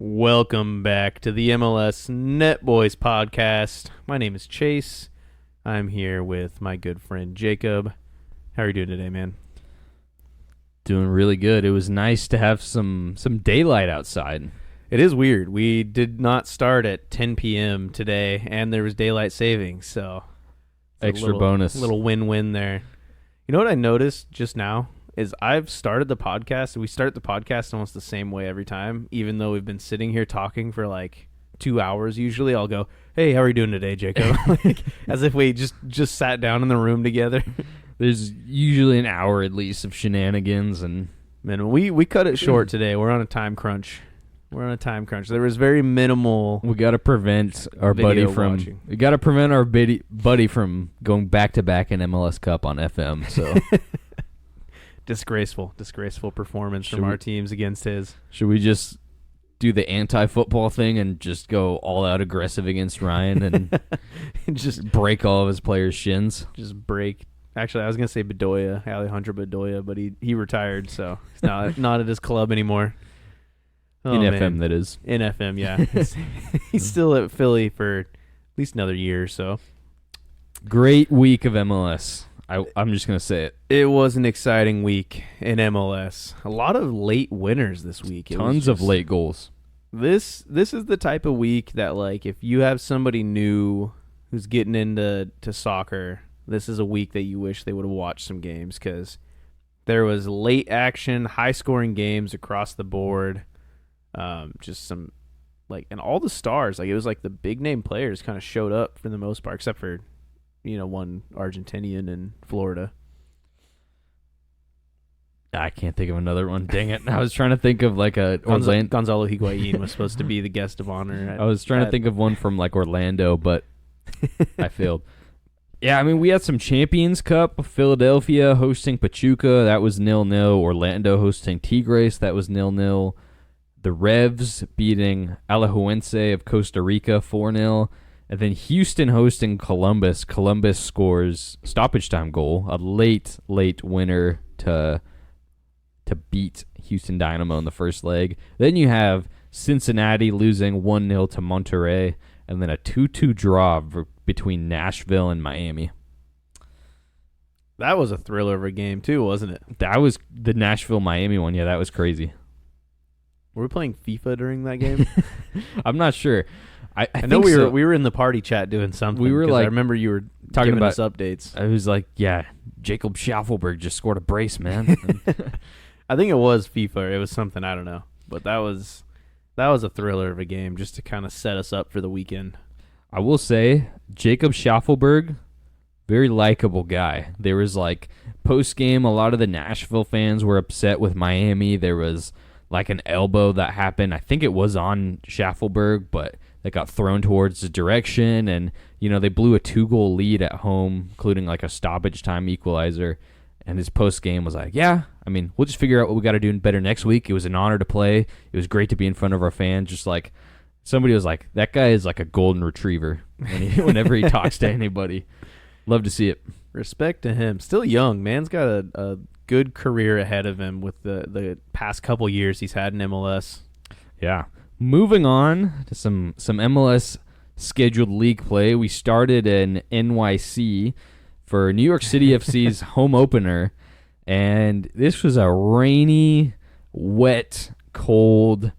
Welcome back to the MLS Net Boys podcast. My name is Chase. I'm here with my good friend Jacob. How are you doing today, man? Doing really good. It was nice to have some daylight outside. It is weird. We did not start at 10 p.m. today, and there was daylight savings, so it's Extra bonus. Little win-win there. You know what I noticed just now is I've started the podcast, and we start the podcast almost the same way every time, even though we've been sitting here talking for like 2 hours. Usually I'll go, hey, how are you doing today, Jacob? Like, as if we just sat down in the room together. There's usually an hour at least of shenanigans, and Man, we cut it short today. We're on a time crunch. There was very minimal. we got to prevent our buddy Video from watching. we got to prevent our buddy from going back to back in MLS Cup on FM. So Disgraceful performance Should from we- our teams against his. should we just do the anti-football thing and just go all out aggressive against Ryan and just break all of his players' shins? break. Actually, I was gonna say Bedoya, Alejandro Bedoya, but he retired, so he's not at his club anymore. Oh, in man. FM, that is. In FM, yeah. He's still at Philly for at least another year or so. Great week of MLS. I'm just gonna say it. It was an exciting week in MLS. A lot of late winners this week. It was Tons of just- late goals. This is the type of week that, like, if you have somebody new who's getting into soccer, this is a week that you wish they would have watched some games, because there was late action, high scoring games across the board. Just some, like, and all the stars, like, it was like the big name players kind of showed up for the most part, except for, one Argentinian in Florida. I can't think of another one. Dang it! I was trying to think of like a Orlando. Gonzalo Higuain was supposed to be the guest of honor. I was trying to think of one from like Orlando, but I failed. Yeah, I mean, we had some Champions Cup. Philadelphia hosting Pachuca. That was 0-0. Orlando hosting Tigres. That was 0-0. The Revs beating Alajuelense of Costa Rica 4-0. And then Houston hosting Columbus. Columbus scores stoppage time goal. A late winner to beat Houston Dynamo in the first leg. Then you have Cincinnati losing 1-0 to Monterrey, and then a 2-2 draw between Nashville and Miami. That was a thriller of a game too, wasn't it? That was the Nashville-Miami one. Yeah, that was crazy. Were we playing FIFA during that game? I'm not sure. I know think we so. were in the party chat doing something. We were 'cause like I remember you were talking giving about us updates. I was like, yeah, Jacob Schaffelberg just scored a brace, man. I think it was FIFA. It was something, I don't know, but that was a thriller of a game just to kind of set us up for the weekend. I will say, Jacob Schaffelberg, very likable guy. There was like post-game, a lot of the Nashville fans were upset with Miami. There was like an elbow that happened. I think it was on Schaffelberg, but that got thrown towards his direction. And, they blew a 2-goal lead at home, including like a stoppage time equalizer. And his post-game was like, yeah, I mean, we'll just figure out what we got to do better next week. It was an honor to play. It was great to be in front of our fans. Just like somebody was like, that guy is like a golden retriever whenever he talks to anybody. Love to see it. Respect to him. Still young. Man's got a good career ahead of him with the past couple years he's had in MLS. Yeah. Moving on to some MLS scheduled league play. We started in NYC for New York City FC's home opener, and this was a rainy, wet, cold,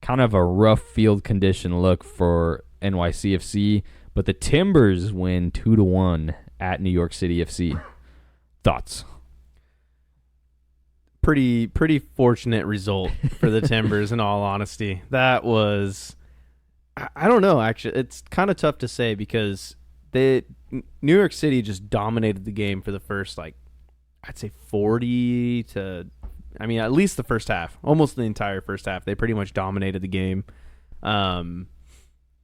kind of a rough field condition look for NYCFC, but the Timbers win 2-1 at New York City FC. Thoughts? Pretty fortunate result for the Timbers, in all honesty. That was, I don't know, actually. It's kind of tough to say because New York City just dominated the game for the first, like, I'd say 40 to, I mean, at least the first half, almost the entire first half. They pretty much dominated the game.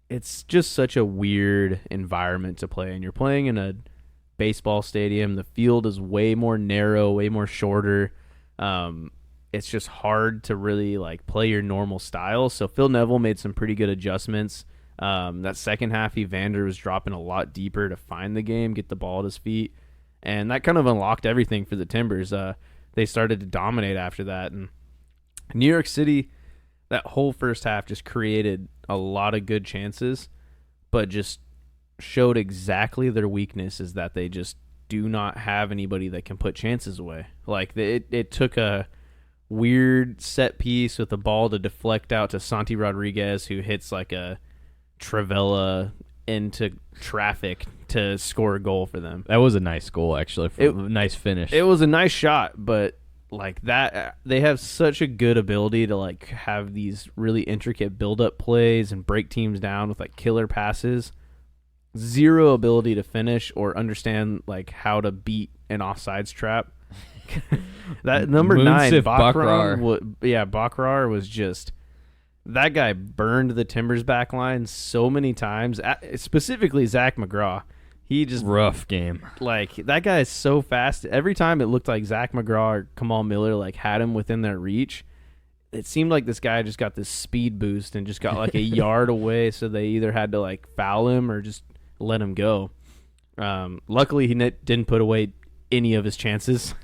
It's just such a weird environment to play in. You're playing in a baseball stadium. The field is way more narrow, way more shorter. It's just hard to really like play your normal style. So Phil Neville made some pretty good adjustments. That second half, Evander was dropping a lot deeper to find the game, get the ball at his feet, and that kind of unlocked everything for the Timbers. They started to dominate after that, and New York City, that whole first half just created a lot of good chances, but just showed exactly their weakness is that they just do not have anybody that can put chances away. Like it took a weird set piece with the ball to deflect out to Santi Rodriguez, who hits like a Travella into traffic to score a goal for them. That was a nice goal, actually. Nice finish. It was a nice shot, but like that, they have such a good ability to like have these really intricate build-up plays and break teams down with like killer passes. Zero ability to finish or understand like how to beat an offsides trap. That number 9, Bakrar was just, that guy burned the Timbers back line so many times. Specifically Zach McGraw. He just rough game. Like that guy is so fast. Every time it looked like Zach McGraw or Kamal Miller like had him within their reach. It seemed like this guy just got this speed boost and just got like a yard away. So they either had to like foul him or just let him go. Luckily, he didn't put away any of his chances.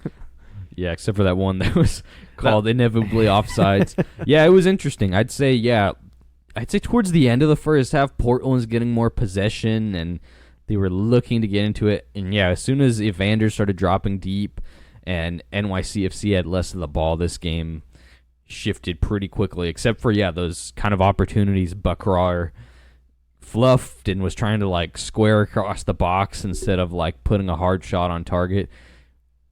Yeah, except for that one that was called inevitably offsides. Yeah, it was interesting. I'd say towards the end of the first half, Portland's getting more possession, and they were looking to get into it. And yeah, as soon as Evander started dropping deep and NYCFC had less of the ball, this game shifted pretty quickly, except for, those kind of opportunities Bakrar fluffed and was trying to like square across the box instead of like putting a hard shot on target.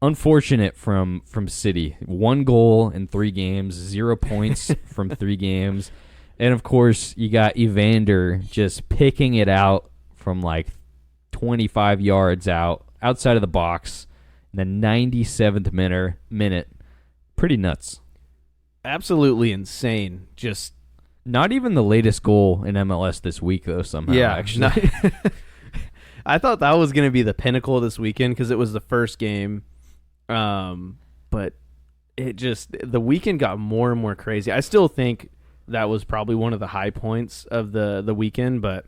Unfortunate from City. 1 goal in 3 games, 0 points from 3 games. And of course, you got Evander just picking it out from like 25 yards outside of the box in the 97th minute. Pretty nuts. Absolutely insane. Just not even the latest goal in MLS this week, though, somehow. Yeah, actually. I thought that was going to be the pinnacle this weekend because it was the first game. But the weekend got more and more crazy. I still think that was probably one of the high points of the weekend, but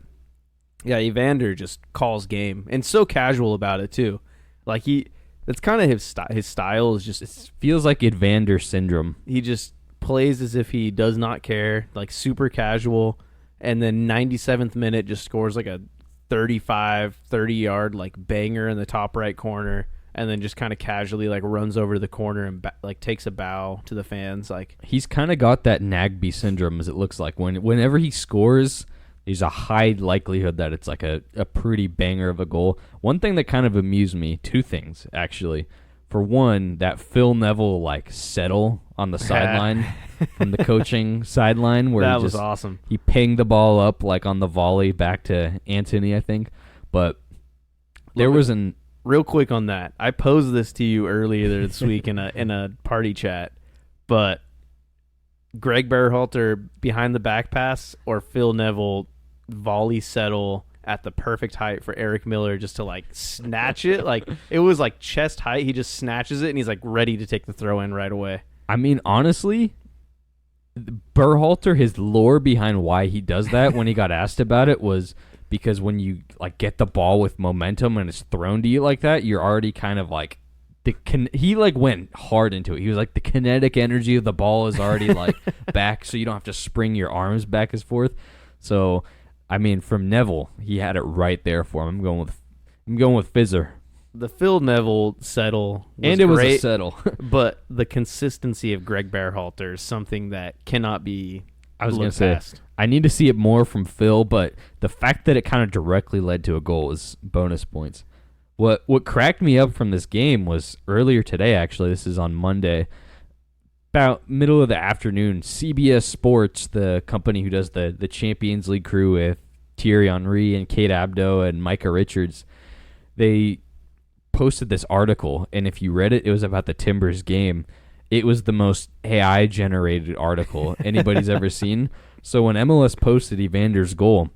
yeah, Evander just calls game and so casual about it too. Like that's kind of his style is just, it feels like Evander syndrome. He just plays as if he does not care, like super casual, and then 97th minute just scores like a 30 yard like banger in the top right corner, and then just kind of casually like runs over to the corner and like takes a bow to the fans. Like he's kind of got that Nagby syndrome, as it looks like. Whenever he scores, there's a high likelihood that it's like a pretty banger of a goal. One thing that kind of amused me, 2 things actually. For one, that Phil Neville like settle on the sideline from the coaching sideline where that was awesome. He pinged the ball up like on the volley back to Anthony, I think. But there was an real quick on that. I posed this to you earlier this week in a party chat, but Greg Berhalter behind the back pass or Phil Neville volley settle at the perfect height for Eric Miller just to like snatch it. Like it was like chest height. He just snatches it and he's like ready to take the throw in right away. I mean, honestly, Berhalter, his lore behind why he does that when he got asked about it was because when you like get the ball with momentum and it's thrown to you like that, you're already kind of like he like went hard into it. He was like the kinetic energy of the ball is already like back, so you don't have to spring your arms back and forth. So I mean, from Neville, he had it right there for him. I'm going with Fizzer. The Phil Neville settle was and it great, was a settle, but the consistency of Greg Berhalter is something that cannot be. I was going to say, I need to see it more from Phil, but the fact that it kind of directly led to a goal is bonus points. What cracked me up from this game was earlier today. Actually, this is on Monday. About middle of the afternoon, CBS Sports, the company who does the Champions League crew with Thierry Henry and Kate Abdo and Micah Richards, they posted this article, and if you read it, it was about the Timbers game. It was the most AI-generated article anybody's ever seen. So when MLS posted Evander's goal,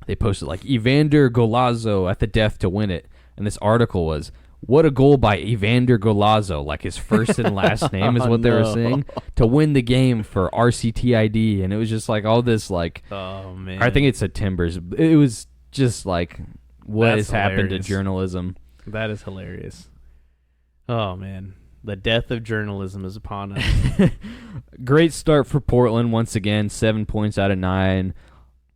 they posted like, Evander Golazo at the death to win it. And this article was, what a goal by Evander Golazo, like his first and last name is what they were saying, to win the game for RCTID. And it was just like all this like, oh man, I think it's a Timbers. It was just like what has happened to journalism. That is hilarious. Oh man, The death of journalism is upon us. Great start for Portland once again. 7 points out of 9.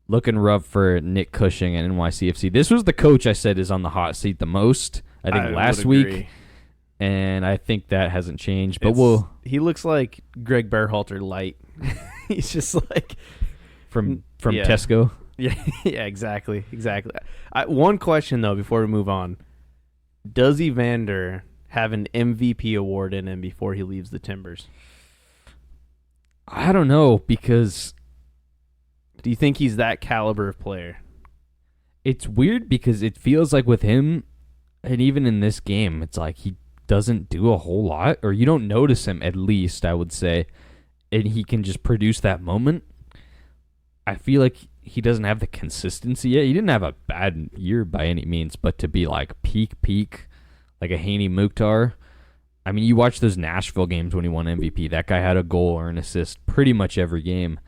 Looking rough for Nick Cushing and NYCFC. This was the coach I said is on the hot seat the most, I think, last week. And I think that hasn't changed. But he looks like Greg Berhalter light. He's just like from Tesco. Yeah, yeah, exactly. One question though before we move on. Does Evander have an MVP award in him before he leaves the Timbers? I don't know, because do you think he's that caliber of player? It's weird because it feels like with him, and even in this game, it's like he doesn't do a whole lot, or you don't notice him, at least, I would say, and he can just produce that moment. I feel like he doesn't have the consistency yet. He didn't have a bad year by any means, but to be like peak, like a Haney Mukhtar. I mean, you watch those Nashville games when he won MVP. That guy had a goal or an assist pretty much every game.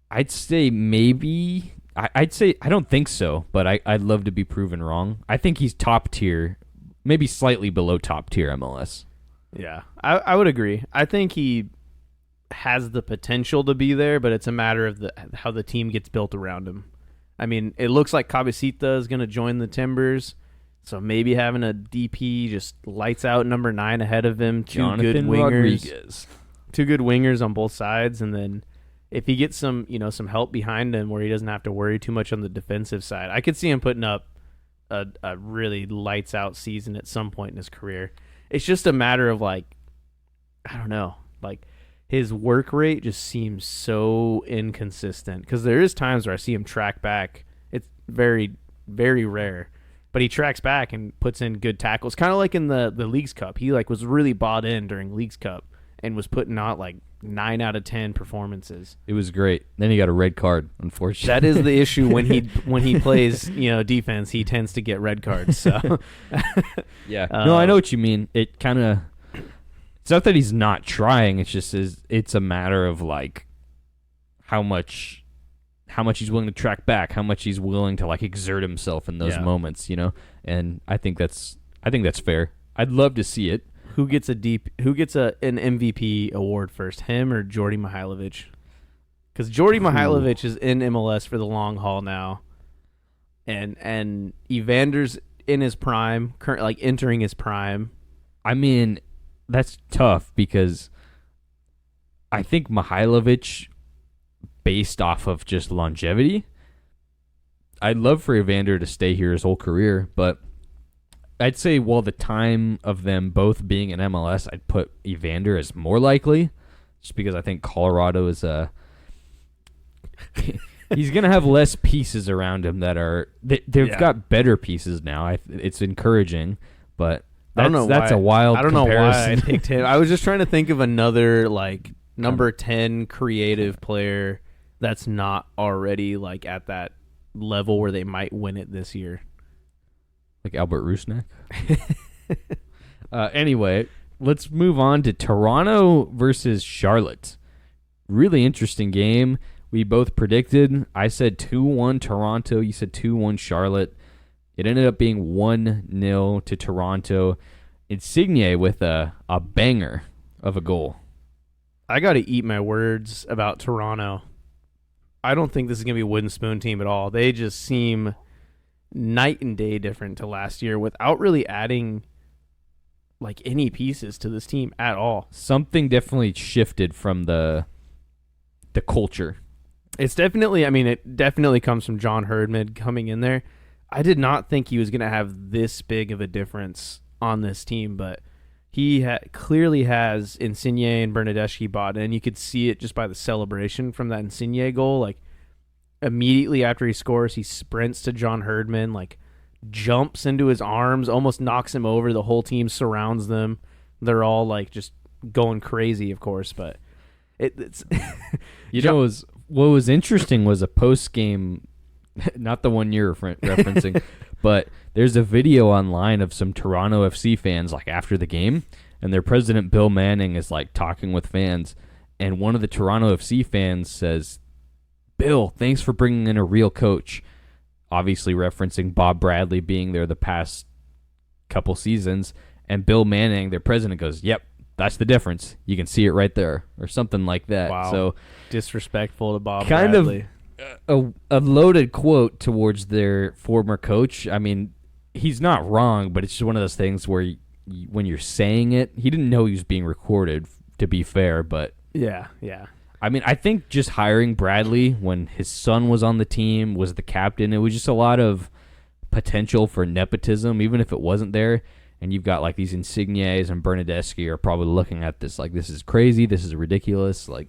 I'd say maybe. I'd say I don't think so, but I'd love to be proven wrong. I think he's top tier, maybe slightly below top tier MLS. Yeah, I would agree. I think he has the potential to be there, but it's a matter of how the team gets built around him. I mean, it looks like Cabecita is going to join the Timbers. So maybe having a DP just lights out number 9 ahead of him. Jonathan Rodriguez. Two good wingers on both sides, and then if he gets some help behind him where he doesn't have to worry too much on the defensive side, I could see him putting up a really lights out season at some point in his career. It's just a matter of I don't know, his work rate just seems so inconsistent because there is times where I see him track back. It's very, very rare. But he tracks back and puts in good tackles, kind of like in the Leagues Cup. He was really bought in during Leagues Cup and was putting out 9 out of 10 performances. It was great. Then he got a red card, unfortunately. That is the issue when he plays defense. He tends to get red cards. So yeah, no, I know what you mean. It kind of it's not that he's not trying. It's just it's a matter of how much he's willing to track back, how much he's willing to exert himself in those moments, And I think that's fair. I'd love to see it. Who gets an MVP award first, him or Jordy Mihailovic? Because Jordy Mihailovic is in MLS for the long haul now, and Evander's in his prime, entering his prime. I mean, that's tough because I think Mihailovic, based off of just longevity, I'd love for Evander to stay here his whole career, but I'd say the time of them both being in MLS, I'd put Evander as more likely, just because I think Colorado is he's going to have less pieces around him that are they've got better pieces now. It's encouraging, but that's a wild comparison. Why I picked him. I was just trying to think of another number 10 creative player that's not already at that level where they might win it this year. Like Albert Rusnak? Anyway, let's move on to Toronto versus Charlotte. Really interesting game. We both predicted. I said 2-1 Toronto. You said 2-1 Charlotte. It ended up being 1-0 to Toronto. Insigne with a banger of a goal. I got to eat my words about Toronto. I don't think this is going to be a wooden spoon team at all. They just seem night and day different to last year without really adding any pieces to this team at all. Something definitely shifted from the culture. It definitely comes from John Herdman coming in there. I did not think he was going to have this big of a difference on this team, but he clearly has Insigne and Bernardeschi bought in. You could see it just by the celebration from that Insigne goal. Immediately after he scores, he sprints to John Herdman, jumps into his arms, almost knocks him over. The whole team surrounds them. They're all just going crazy, of course, but it's what was interesting was a post game, not the one you're referencing, but there's a video online of some Toronto FC fans after the game, and their president Bill Manning is talking with fans, and one of the Toronto FC fans says, "Bill, thanks for bringing in a real coach," obviously referencing Bob Bradley being there the past couple seasons, And Bill Manning, their president, goes, "Yep, that's the difference. You can see it right there," or something like that. Wow. So disrespectful to Bob kind Bradley. of a loaded quote towards their former coach. I mean, he's not wrong, but it's just one of those things where when you're saying it, he didn't know he was being recorded, to be fair, but Yeah. I mean, I think just hiring Bradley when his son was on the team, was the captain, it was just a lot of potential for nepotism, even if it wasn't there. And you've got like these Insignes and Bernadeschi are probably looking at this like, this is crazy, this is ridiculous. Like,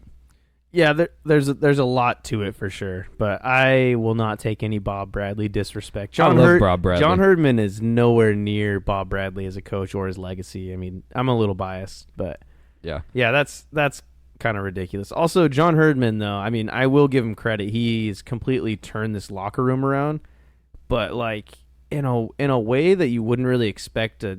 Yeah, there's a lot to it for sure, but I will not take any Bob Bradley disrespect. I love Bob Bradley. John Herdman is nowhere near Bob Bradley as a coach or his legacy. I mean, I'm a little biased, but yeah, that's kind of ridiculous. Also, John Herdman, though, I mean, I will give him credit. He's completely turned this locker room around, but like in a way that you wouldn't really expect a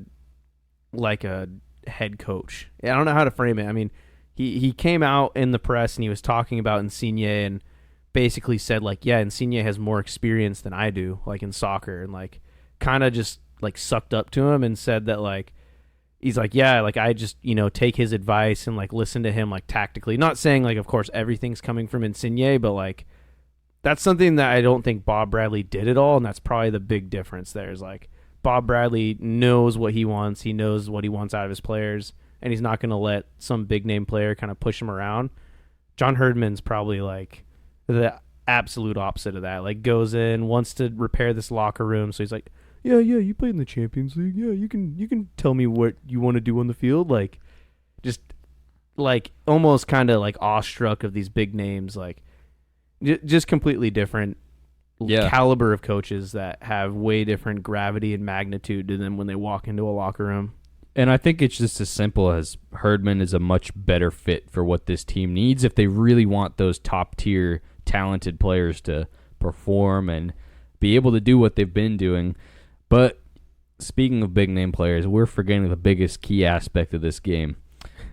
head coach. I don't know how to frame it. I mean, he came out in the press and he was talking about Insigne and basically said like, yeah, Insigne has more experience than I do, like in soccer, and like kind of just like sucked up to him and said that like he's like, yeah, like I just, take his advice and like listen to him like tactically. Not saying like of course everything's coming from Insigne, but like that's something that I don't think Bob Bradley did at all, and that's probably the big difference there is like Bob Bradley knows what he wants. He knows what he wants out of his players, and he's not going to let some big name player kind of push him around. John Herdman's probably like the absolute opposite of that. Like goes in, wants to repair this locker room, so he's like, yeah, you played in the Champions League. Yeah, you can tell me what you want to do on the field. Like, just like almost kind of like awestruck of these big names. Like, just completely different caliber of coaches that have way different gravity and magnitude to them when they walk into a locker room. And I think it's just as simple as Herdman is a much better fit for what this team needs if they really want those top-tier talented players to perform and be able to do what they've been doing. But speaking of big-name players, we're forgetting the biggest key aspect of this game.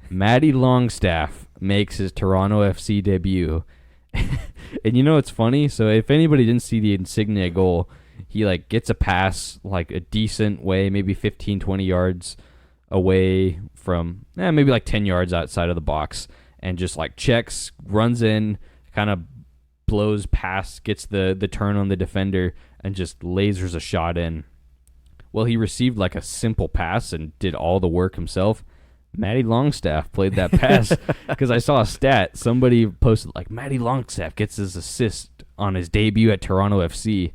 Matty Longstaff makes his Toronto FC debut. And it's funny? So if anybody didn't see the Insigne goal, he like gets a pass like a decent way, maybe 15, 20 yards away from maybe like 10 yards outside of the box, and just like checks, runs in, kind of blows past, gets the turn on the defender, and just lasers a shot in. Well, he received like a simple pass and did all the work himself. Matty Longstaff played that pass because I saw a stat. Somebody posted like Matty Longstaff gets his assist on his debut at Toronto FC,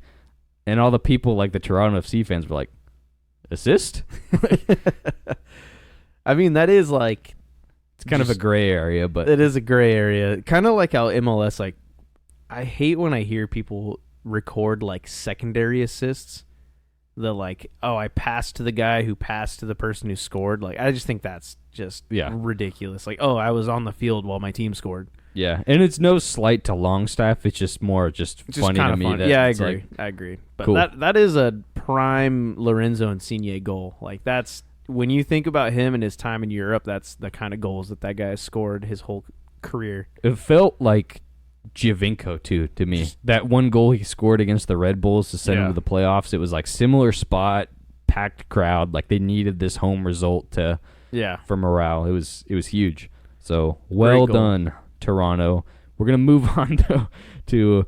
and all the people like the Toronto FC fans were like, assist? I mean, that is like it's kind of a gray area, but it is a gray area. Kind of like how MLS, like I hate when I hear people record like secondary assists. The like, oh, I passed to the guy who passed to the person who scored. Like, I just think that's just ridiculous. Like, oh, I was on the field while my team scored. Yeah, and it's no slight to Longstaff. It's just more just funny to me. Fun. Yeah, I agree. Like, I agree. But cool. that is a prime Lorenzo Insigne goal. Like, that's when you think about him and his time in Europe, that's the kind of goals that guy has scored his whole career. It felt like Giovinco too to me. That one goal he scored against the Red Bulls to send him to the playoffs, it was like similar spot, packed crowd, like they needed this home result for morale. It was huge. So well done, Toronto. We're gonna move on to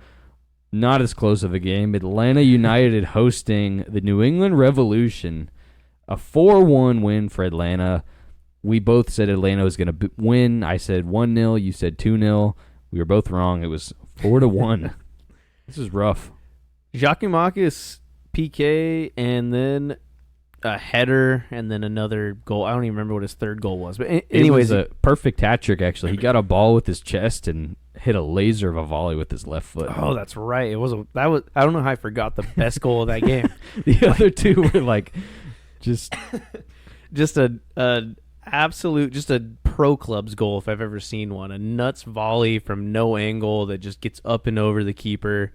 not as close of a game. Atlanta United hosting the New England Revolution. A 4-1 win for Atlanta. We both said Atlanta was gonna win. I said 1-0. You said 2-0. We were both wrong. It was 4-1. This is rough. Giacomakis PK and then a header and then another goal. I don't even remember what his third goal was. But anyways, it was a perfect hat trick, actually. He got a ball with his chest and hit a laser of a volley with his left foot. Oh, that's right. I don't know how I forgot the best goal of that game. The other two were like just a absolute, just a pro club's goal if I've ever seen one. A nuts volley from no angle that just gets up and over the keeper.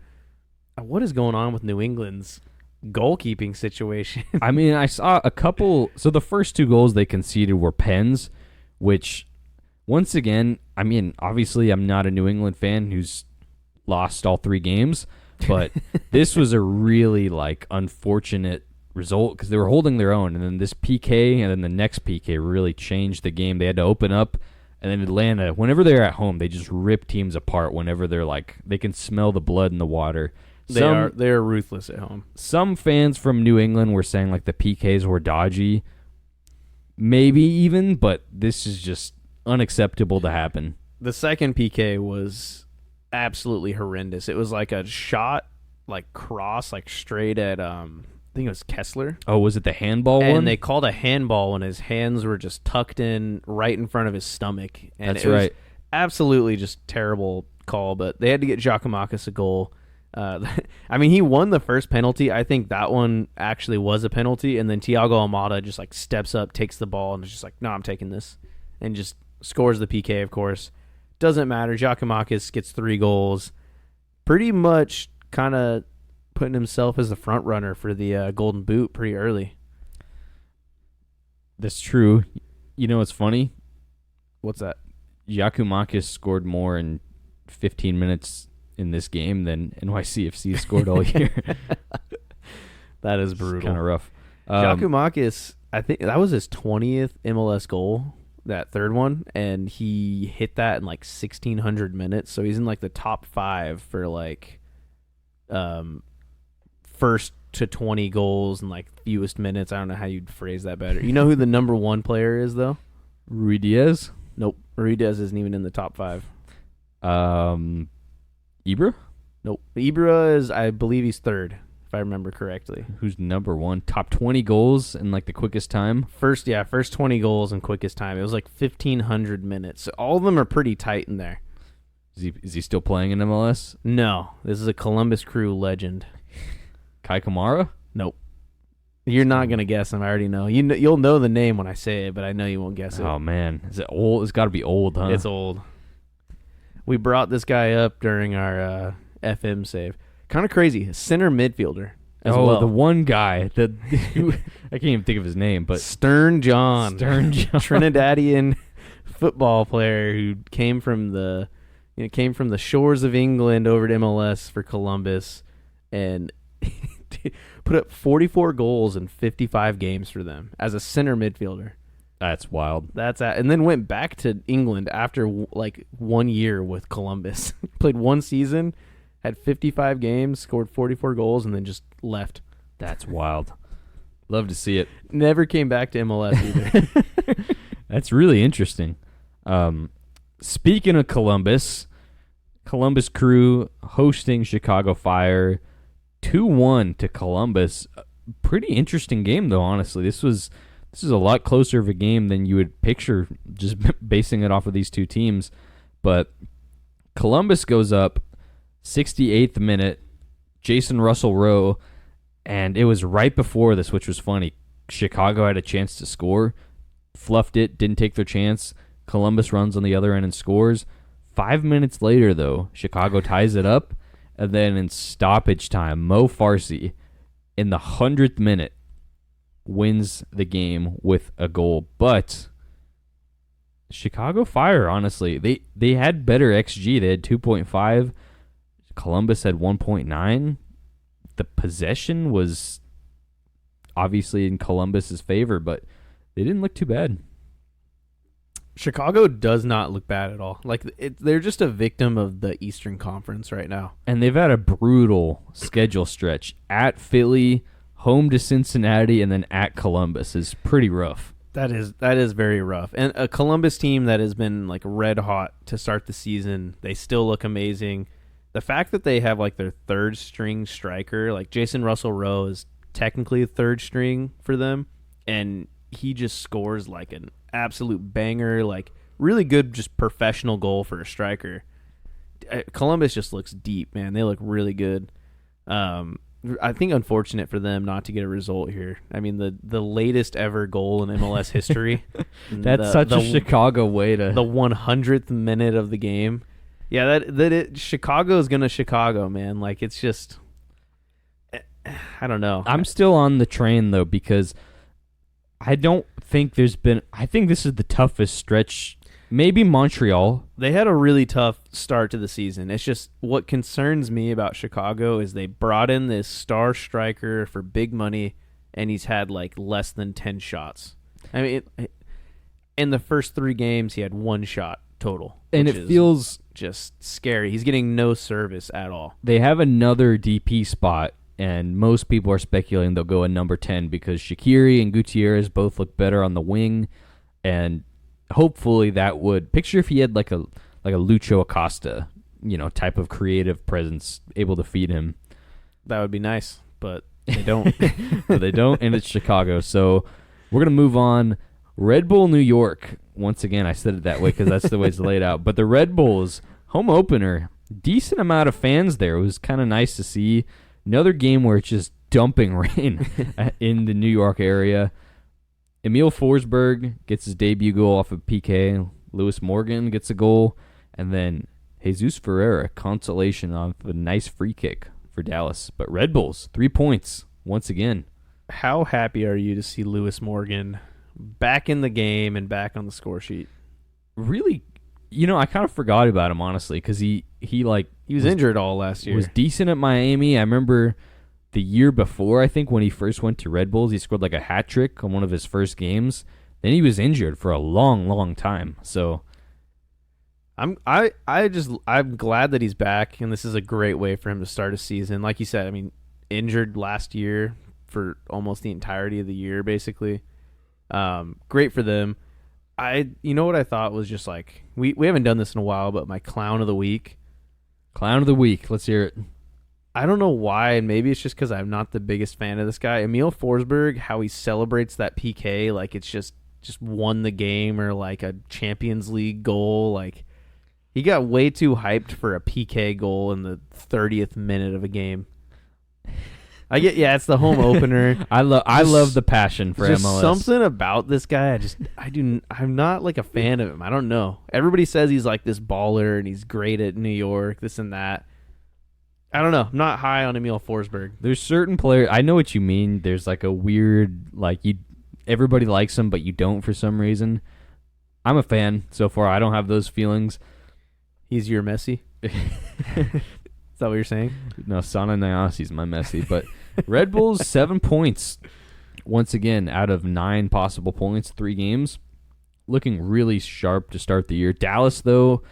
What is going on with New England's goalkeeping situation? I mean, I saw a couple. So the first two goals they conceded were pens, which once again, I mean, obviously I'm not a New England fan who's lost all 3 games, but this was a really like unfortunate result because they were holding their own, and then this PK and then the next PK really changed the game. They had to open up, and then Atlanta, whenever they're at home, they just rip teams apart. Whenever they're like, they can smell the blood in the water. They are ruthless at home. Some fans from New England were saying like the PKs were dodgy, maybe even, but this is just unacceptable to happen. The second PK was absolutely horrendous. It was like a shot, like cross, like straight at I think it was Kessler. Oh, was it the handball one? And they called a handball when his hands were just tucked in right in front of his stomach. And That's it was right. absolutely just terrible call, but they had to get Giakoumakis a goal. I mean, he won the first penalty. I think that one actually was a penalty, and then Thiago Almada just like steps up, takes the ball, and is just like, no, I'm taking this, and just scores the PK, of course. Doesn't matter. Giakoumakis gets 3 goals. Pretty much kind of putting himself as the front runner for the Golden Boot pretty early. That's true. You know what's funny? What's that? Giakoumakis scored more in 15 minutes in this game than NYCFC scored all year. That is brutal. Kind of rough. Giakoumakis, I think that was his 20th MLS goal, that third one, and he hit that in like 1,600 minutes. So he's in like the top 5 for like first to 20 goals and like fewest minutes. I don't know how you'd phrase that better. You know who the number 1 player is though? Rui Diaz? Nope. Rui Diaz isn't even in the top 5. Ibra? Nope. Ibra is, I believe he's 3rd, if I remember correctly. Who's number 1? Top 20 goals in like the quickest time? First 20 goals in quickest time. It was like 1,500 minutes. So all of them are pretty tight in there. Is he still playing in MLS? No. This is a Columbus Crew legend. Kai Kamara? Nope. You're not going to guess him. I already know. You'll know the name when I say it, but I know you won't guess it. Oh, man. Is it old? It's got to be old, huh? It's old. We brought this guy up during our FM save. Kind of crazy. Center midfielder as well. The one guy. I can't even think of his name, but Stern John. Trinidadian Trinidadian football player who came from the shores of England over to MLS for Columbus and put up 44 goals in 55 games for them as a center midfielder. That's wild. And then went back to England after like 1 year with Columbus. Played 1 season, had 55 games, scored 44 goals, and then just left. That's wild. Love to see it. Never came back to MLS either. That's really interesting. Speaking of Columbus Crew hosting Chicago Fire 2-1 to Columbus. Pretty interesting game, though, honestly. This is a lot closer of a game than you would picture just basing it off of these two teams. But Columbus goes up 68th minute, Jason Russell-Rowe, and it was right before this, which was funny. Chicago had a chance to score, fluffed it, didn't take their chance. Columbus runs on the other end and scores. 5 minutes later, though, Chicago ties it up, and then in stoppage time, Mo Farsi, in the 100th minute, wins the game with a goal. But Chicago Fire, honestly, they had better XG. They had 2.5. Columbus had 1.9. The possession was obviously in Columbus's favor, but they didn't look too bad. Chicago does not look bad at all. Like they're just a victim of the Eastern Conference right now. And they've had a brutal schedule stretch. At Philly, home to Cincinnati, and then at Columbus is pretty rough. That is very rough. And a Columbus team that has been like red hot to start the season, they still look amazing. The fact that they have like their third string striker, like Jason Russell-Rowe is technically a third string for them, and he just scores like an absolute banger, like really good, just professional goal for a striker. Columbus just looks deep, man. They look really good. I think unfortunate for them not to get a result here. I mean, the latest ever goal in MLS history. That's such a Chicago way to... The 100th minute of the game. Yeah, Chicago is going to Chicago, man. Like, it's just... I don't know. I'm still on the train, though, because I don't think there's been... I think this is the toughest stretch. Maybe Montreal. They had a really tough start to the season. It's just what concerns me about Chicago is they brought in this star striker for big money, and he's had like less than 10 shots. I mean, in the first 3 games, he had 1 shot total. And it feels just scary. He's getting no service at all. They have another DP spot, and most people are speculating they'll go a number 10 because Shaqiri and Gutierrez both look better on the wing, and hopefully that would picture if he had like a Lucho Acosta, type of creative presence able to feed him. That would be nice, but they don't. But they don't, and it's Chicago. So we're gonna move on. Red Bull New York. Once again, I said it that way because that's the way it's laid out. But the Red Bulls home opener, decent amount of fans there. It was kind of nice to see. Another game where it's just dumping rain in the New York area. Emil Forsberg gets his debut goal off of PK. Lewis Morgan gets a goal. And then Jesus Ferreira, consolation off a nice free kick for Dallas. But Red Bulls, 3 points once again. How happy are you to see Lewis Morgan back in the game and back on the score sheet? Really, I kind of forgot about him, honestly, because he was injured all last year. Was decent at Miami. I remember the year before, I think, when he first went to Red Bulls, he scored like a hat trick on one of his first games. Then he was injured for a long, long time. So I'm glad that he's back, and this is a great way for him to start a season. Like you said, I mean, injured last year for almost the entirety of the year, basically. Great for them. You know what I thought was just like, we haven't done this in a while, but my clown of the week. Clown of the week. Let's hear it. I don't know why, and maybe it's just because I'm not the biggest fan of this guy. Emil Forsberg, how he celebrates that PK like it's just won the game or like a Champions League goal. Like, he got way too hyped for a PK goal in the 30th minute of a game. It's the home opener. I love the passion for just MLS. Something about this guy, I'm not like a fan of him. I don't know. Everybody says he's like this baller and he's great at New York, this and that. I don't know. I'm not high on Emil Forsberg. There's certain players. I know what you mean. There's like a weird, everybody likes him, but you don't for some reason. I'm a fan so far. I don't have those feelings. He's your Messi? Is that what you're saying? No, Sana Nyasi's my Messi. But Red Bulls, 7 points. Once again, out of 9 possible points, 3 games. Looking really sharp to start the year. Dallas, though,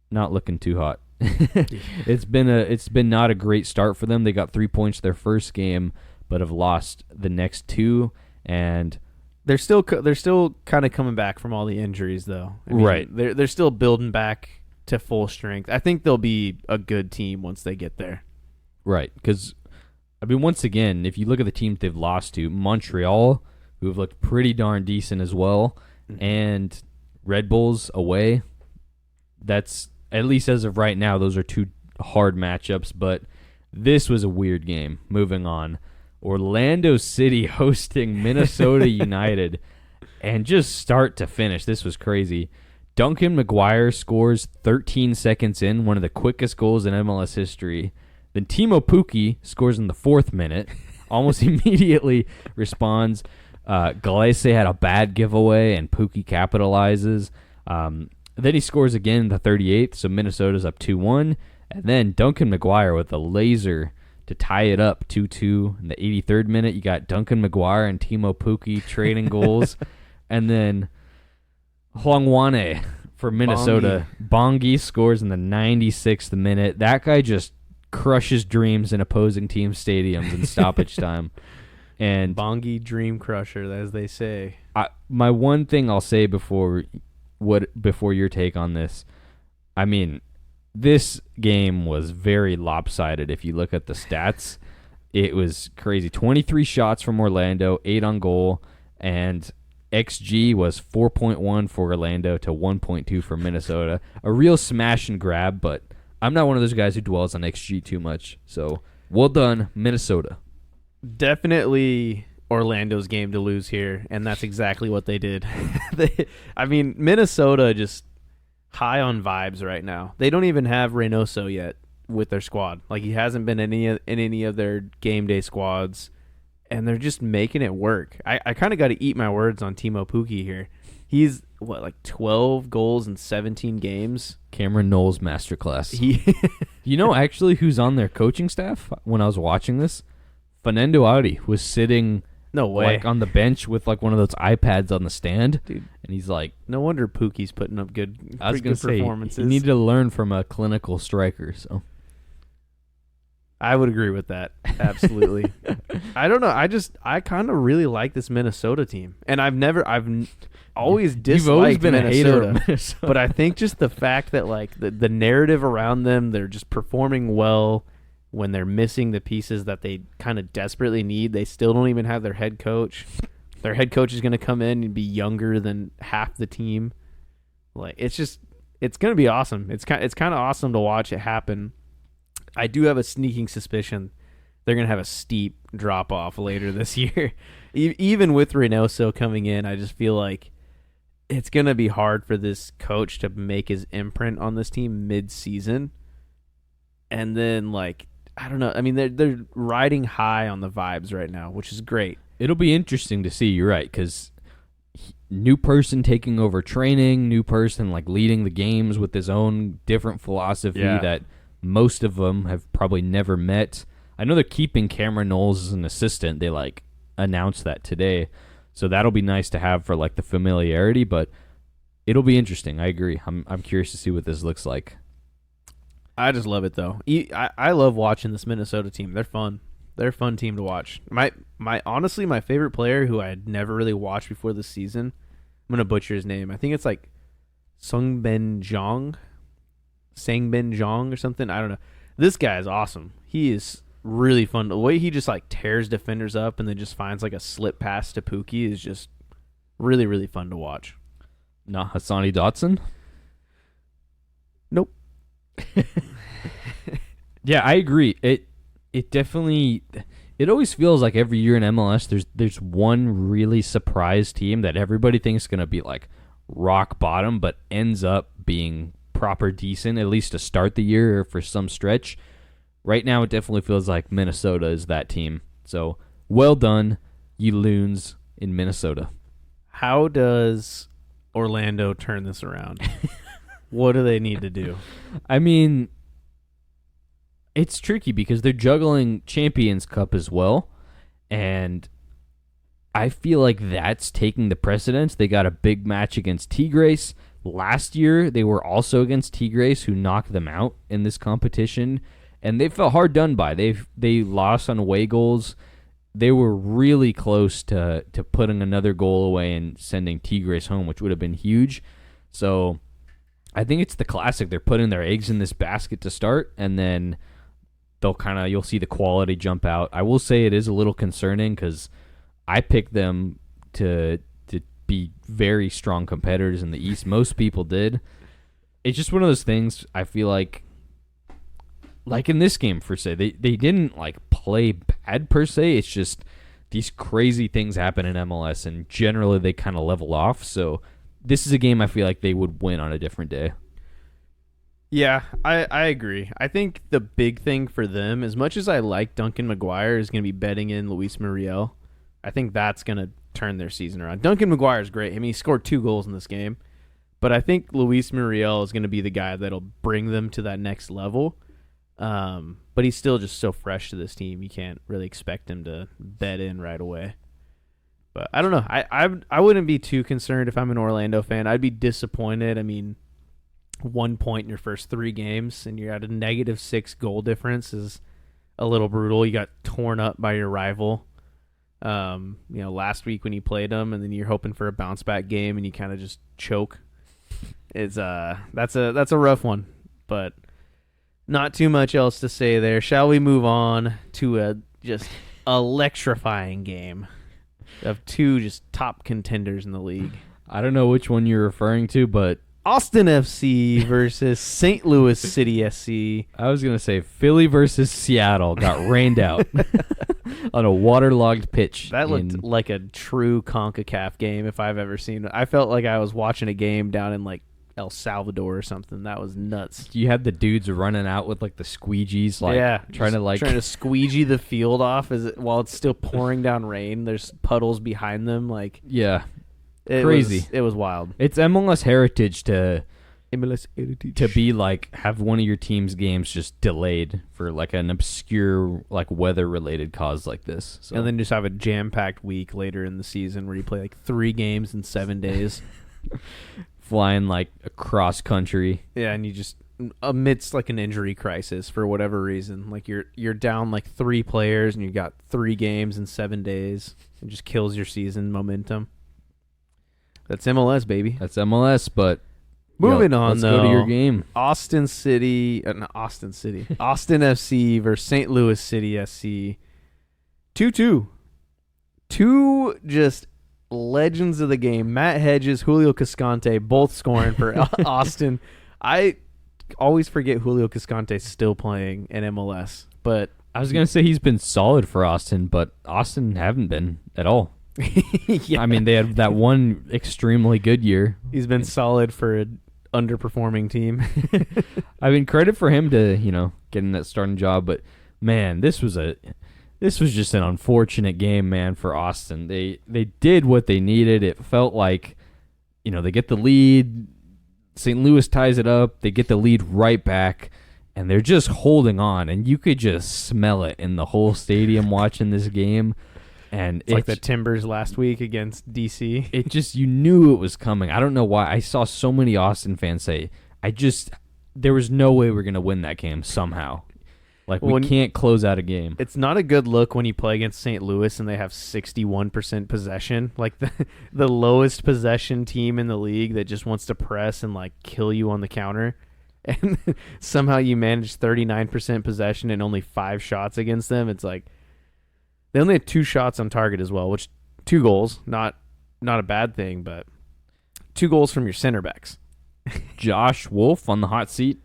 not looking too hot. It's been not a great start for them. They got 3 points their first game, but have lost the next 2, and they're still kind of coming back from all the injuries, though. Right. They're still building back to full strength. I think they'll be a good team once they get there. Right, because once again, if you look at the teams they've lost to, Montreal, who have looked pretty darn decent as well, and Red Bulls away. That's, at least as of right now, those are 2 hard matchups, but this was a weird game. Moving on. Orlando City hosting Minnesota United, and just start to finish, this was crazy. Duncan McGuire scores 13 seconds in, one of the quickest goals in MLS history. Then Timo Pukki scores in the 4th minute, almost immediately responds. Galese had a bad giveaway, and Pukki capitalizes. Then he scores again in the 38th, so Minnesota's up 2-1. And then Duncan McGuire with a laser to tie it up 2-2. In the 83rd minute, you got Duncan McGuire and Timo Pukki trading goals. And then Hlongwane for Minnesota. Bongi scores in the 96th minute. That guy just crushes dreams in opposing team stadiums in stoppage time. And Bongi Dream Crusher, as they say. My one thing I'll say before your take on this, this game was very lopsided. If you look at the stats, it was crazy. 23 shots from Orlando, 8 on goal, and XG was 4.1 for Orlando to 1.2 for Minnesota. A real smash and grab, but I'm not one of those guys who dwells on XG too much. So, well done, Minnesota. Definitely Orlando's game to lose here, and that's exactly what they did. Minnesota just high on vibes right now. They don't even have Reynoso yet with their squad. Like, he hasn't been in any of their game day squads, and they're just making it work. I kind of got to eat my words on Timo Pukki here. He's, 12 goals in 17 games? Cameron Knowles masterclass. Actually, who's on their coaching staff when I was watching this? Fernando Adi was sitting No way. like on the bench with like one of those iPads on the stand, Dude. and he's like, No wonder Pookie's putting up good, I was pretty gonna good say, performances. you need to learn from a clinical striker. So I would agree with that. Absolutely. I don't know. I kind of really like this Minnesota team, and I've always disliked you've always been Minnesota. a hater of Minnesota. But I think just the fact that like the narrative around them, they're just performing well when they're missing the pieces that they kind of desperately need. They still don't even have their head coach. Their head coach is going to come in and be younger than half the team. Like it's going to be awesome. It's kind of awesome to watch it happen. I do have a sneaking suspicion they're going to have a steep drop off later this year. Even with Reynoso coming in, I just feel like it's going to be hard for this coach to make his imprint on this team mid-season. And then, like, I don't know. I mean, they're riding high on the vibes right now, which is great. It'll be interesting to see. You're right, because new person taking over training, new person like leading the games with his own different philosophy that most of them have probably never met. I know they're keeping Cameron Knowles as an assistant. They like announced that today, so that'll be nice to have for like the familiarity. But it'll be interesting. I agree. I'm curious to see what this looks like. I just love it though. I love watching this Minnesota team. They're fun. They're a fun team to watch. Honestly, my favorite player who I had never really watched before this season. I'm gonna butcher his name. I think it's like Sangbin Jeong or something. I don't know. This guy is awesome. He is really fun. The way he just like tears defenders up and then just finds like a slip pass to Pookie is just really, really fun to watch. Not Hassani Dotson? Nope. Yeah, I agree. It definitely, it always feels like every year in MLS there's one really surprise team that everybody thinks is going to be like rock bottom but ends up being proper decent, at least to start the year or for some stretch. Right now it definitely feels like Minnesota is that team. So well done, you loons in Minnesota. How does Orlando turn this around? What do they need to do? I mean, it's tricky because they're juggling Champions Cup as well, and I feel like that's taking the precedence. They got a big match against Tigres. Last year, they were also against Tigres, who knocked them out in this competition, and they felt hard done by. They lost on away goals. They were really close to putting another goal away and sending Tigres home, which would have been huge. So I think it's the classic. They're putting their eggs in this basket to start, and then you'll see the quality jump out. I will say it is a little concerning because I picked them to be very strong competitors in the East. Most people did. It's just one of those things. I feel like in this game per se, they didn't like play bad per se. It's just these crazy things happen in MLS, and generally they kind of level off. So this is a game I feel like they would win on a different day. Yeah, I agree. I think the big thing for them, as much as I like Duncan McGuire, is going to be betting in Luis Muriel. I think that's going to turn their season around. Duncan McGuire is great. I mean, he scored 2 goals in this game. But I think Luis Muriel is going to be the guy that'll bring them to that next level. But he's still just so fresh to this team. You can't really expect him to bet in right away. But I don't know. I wouldn't be too concerned if I'm an Orlando fan. I'd be disappointed. I mean, 1 point in your first 3 games and you're at a -6 goal difference is a little brutal. You got torn up by your rival. Last week when you played them, and then you're hoping for a bounce back game and you kind of just choke. It's that's a rough one, but not too much else to say there. Shall we move on to a just electrifying game of 2 just top contenders in the league? I don't know which one you're referring to, but Austin FC versus St. Louis City SC. I was going to say Philly versus Seattle got rained out on a waterlogged pitch. That looked like a true CONCACAF game if I've ever seen it. I felt like I was watching a game down in like El Salvador or something. That was nuts. You had the dudes running out with like the squeegees, trying to squeegee the field off while it's still pouring down rain. There's puddles behind them. Yeah. Crazy. It was wild. It's MLS heritage to MLS edited to be like have one of your team's games just delayed for like an obscure like weather related cause like this. So. And then just have a jam-packed week later in the season where you play like 3 games in 7 days. Flying like across country. Yeah, and you just amidst like an injury crisis for whatever reason, like you're down like 3 players and you got 3 games in 7 days. It just kills your season momentum. That's MLS, baby. That's MLS, but moving on let's though. go to your game. Austin FC versus St. Louis City SC. 2-2. 2 just legends of the game. Matt Hedges, Julio Cascante, both scoring for Austin. I always forget Julio Cascante's still playing in MLS, but I was gonna say he's been solid for Austin, but Austin haven't been at all. yeah. I mean, they had that one extremely good year. He's been solid for an underperforming team. I mean, credit for him to getting that starting job, but man, this was just an unfortunate game, man, for Austin. They did what they needed. It felt like, they get the lead. St. Louis ties it up. They get the lead right back, and they're just holding on. And you could just smell it in the whole stadium watching this game. And it's like the Timbers last week against DC. It just, you knew it was coming. I don't know why. I saw so many Austin fans say, there was no way we're going to win that game somehow. Like, we can't close out a game. It's not a good look when you play against St. Louis and they have 61% possession. Like, the lowest possession team in the league that just wants to press and, like, kill you on the counter. And somehow you manage 39% possession and only 5 shots against them. It's like, they only had 2 shots on target as well, which 2 goals, not a bad thing, but 2 goals from your center backs. Josh Wolf on the hot seat.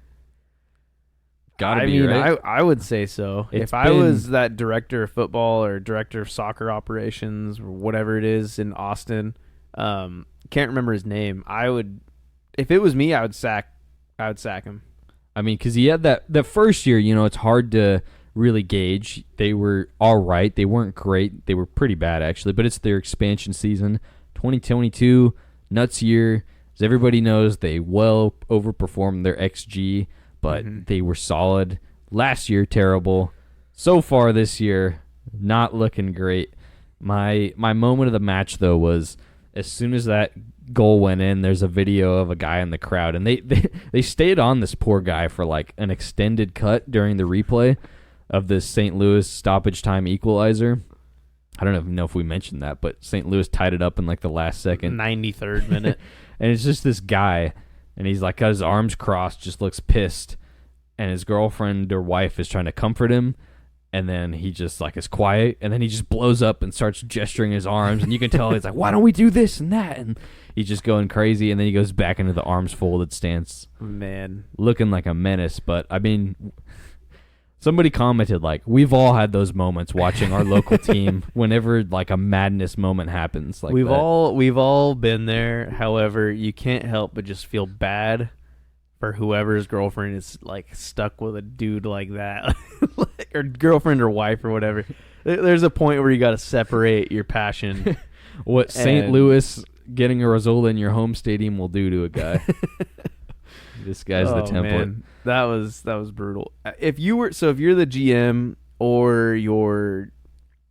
Right? I would say so. If I was that director of football or director of soccer operations or whatever it is in Austin, can't remember his name. If it was me, I would sack him. I mean, because he had that first year. It's hard to really gauge. They were all right. They weren't great. They were pretty bad actually. But it's their expansion season, 2022, nuts year. As everybody knows, they well overperformed their XG. But they were solid. Last year, terrible. So far this year, not looking great. My moment of the match, though, was as soon as that goal went in, there's a video of a guy in the crowd. And they stayed on this poor guy for like an extended cut during the replay of this St. Louis stoppage time equalizer. I don't even know if we mentioned that, but St. Louis tied it up in like the last second. 93rd minute. And it's just this guy. And he's like got his arms crossed, just looks pissed. And his girlfriend or wife is trying to comfort him. And then he just like is quiet. And then he just blows up and starts gesturing his arms. And you can tell he's like, why don't we do this and that? And he's just going crazy. And then he goes back into the arms folded stance. Man. Looking like a menace. But I mean, somebody commented like, we've all had those moments watching our local team whenever like a madness moment happens. Like we've all been there. However, you can't help but just feel bad for whoever's girlfriend is like stuck with a dude like that, or girlfriend or wife or whatever. There's a point where you got to separate your passion. What St. Louis getting a result in your home stadium will do to a guy. This guy's the template. Man. That was brutal. If you're the GM or you're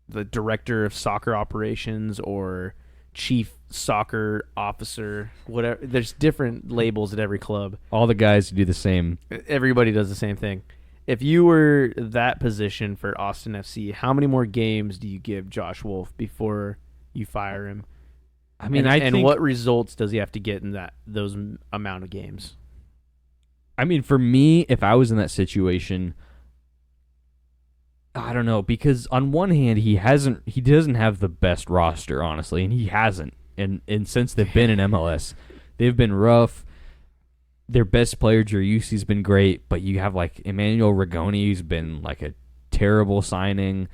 the director of soccer operations or chief soccer officer, whatever, there's different labels at every club. All the guys do the same. Everybody does the same thing. If you were that position for Austin FC, how many more games do you give Josh Wolf before you fire him? I mean, and what results does he have to get in those amount of games? I mean, for me, if I was in that situation, I don't know, because on one hand, he doesn't have the best roster, honestly, and he hasn't. And since they've been in MLS, they've been rough. Their best player, Driussi's been great, but you have like Emmanuel Rigoni, who's been like a terrible signing.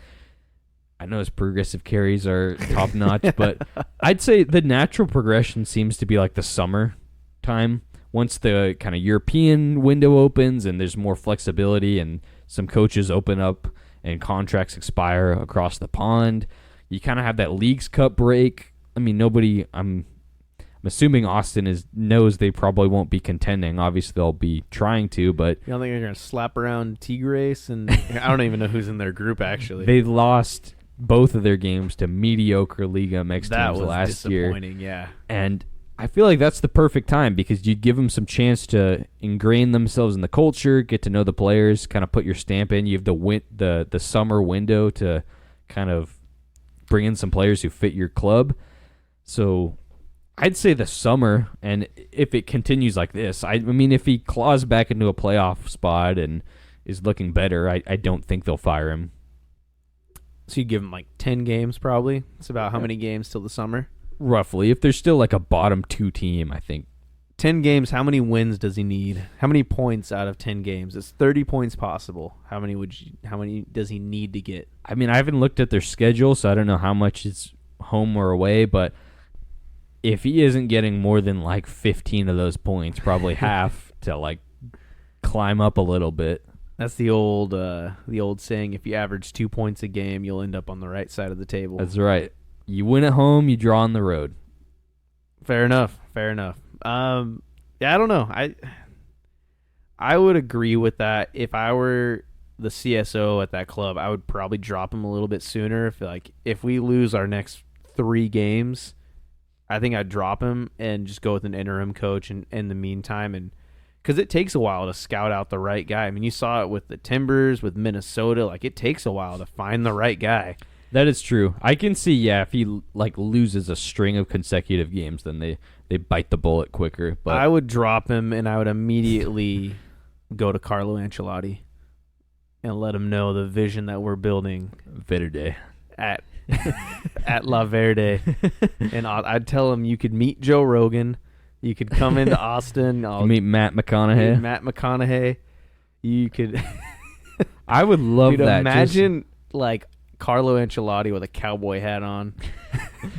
I know his progressive carries are top notch, but I'd say the natural progression seems to be like the summer time. Once the kind of European window opens and there's more flexibility and some coaches open up and contracts expire across the pond, you kind of have that Leagues Cup break. I mean, I'm I'm assuming Austin knows they probably won't be contending. Obviously, they'll be trying to, but You don't think they're going to slap around Tigres? And I don't even know who's in their group, actually. they lost both of their games to mediocre Liga MX that teams was last year. disappointing, yeah. And I feel like that's the perfect time because you give them some chance to ingrain themselves in the culture, get to know the players, kind of put your stamp in. You have the summer window to kind of bring in some players who fit your club. So I'd say the summer, and if it continues like this, I mean, if he claws back into a playoff spot and is looking better, I don't think they'll fire him. So you give him like 10 games probably? It's about how many games till the summer? Roughly. If there's still like a bottom 2 team, I think. 10 games, how many wins does he need? How many points out of 10 games? It's 30 points possible. How many does he need to get? I mean, I haven't looked at their schedule, so I don't know how much is home or away, but if he isn't getting more than like 15 of those points, probably half to like climb up a little bit. That's the old saying, if you average 2 points a game, you'll end up on the right side of the table. That's right. You win at home, you draw on the road. Fair enough. Yeah, I don't know. I would agree with that. If I were the CSO at that club, I would probably drop him a little bit sooner. If we lose our next 3 games, I think I'd drop him and just go with an interim coach in the meantime, and because it takes a while to scout out the right guy. I mean, you saw it with the Timbers, with Minnesota. Like, it takes a while to find the right guy. That is true. I can see, if he like loses a string of consecutive games, then they bite the bullet quicker. But I would drop him, and I would immediately go to Carlo Ancelotti and let him know the vision that we're building Verde at La Verde. And I'd tell him you could meet Joe Rogan. You could come into Austin. I'll meet Matt McConaughey. Matt McConaughey. You could. I would love that. Imagine like Carlo Ancelotti with a cowboy hat on,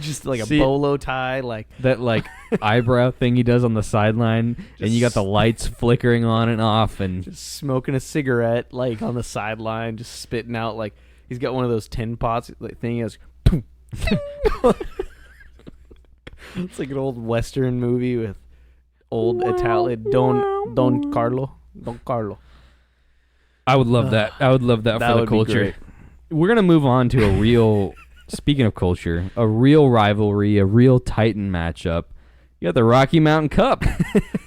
just like a bolo tie, like that, like eyebrow thing he does on the sideline, and you got the lights flickering on and off, and just smoking a cigarette, like on the sideline, just spitting out like he's got one of those tin pots like thing. He goes, it's like an old Western movie with old Italian Don Carlo. I would love that. I would love that for the culture. We're going to move on to a real, speaking of culture, a real rivalry, a real Titan matchup. You got the Rocky Mountain Cup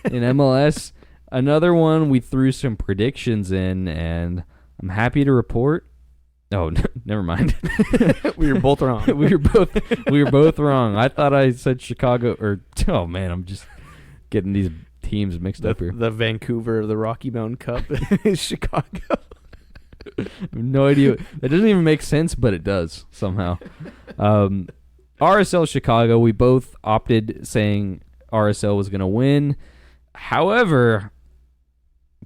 in MLS. Another one we threw some predictions in, and I'm happy to report. Oh, never mind. We were both wrong. we were both wrong. I thought I said Chicago, oh man, I'm just getting these teams mixed up here. The Vancouver, the Rocky Mountain Cup is Chicago. I have no idea. That doesn't even make sense, but it does somehow. RSL Chicago, we both opted saying RSL was going to win. However,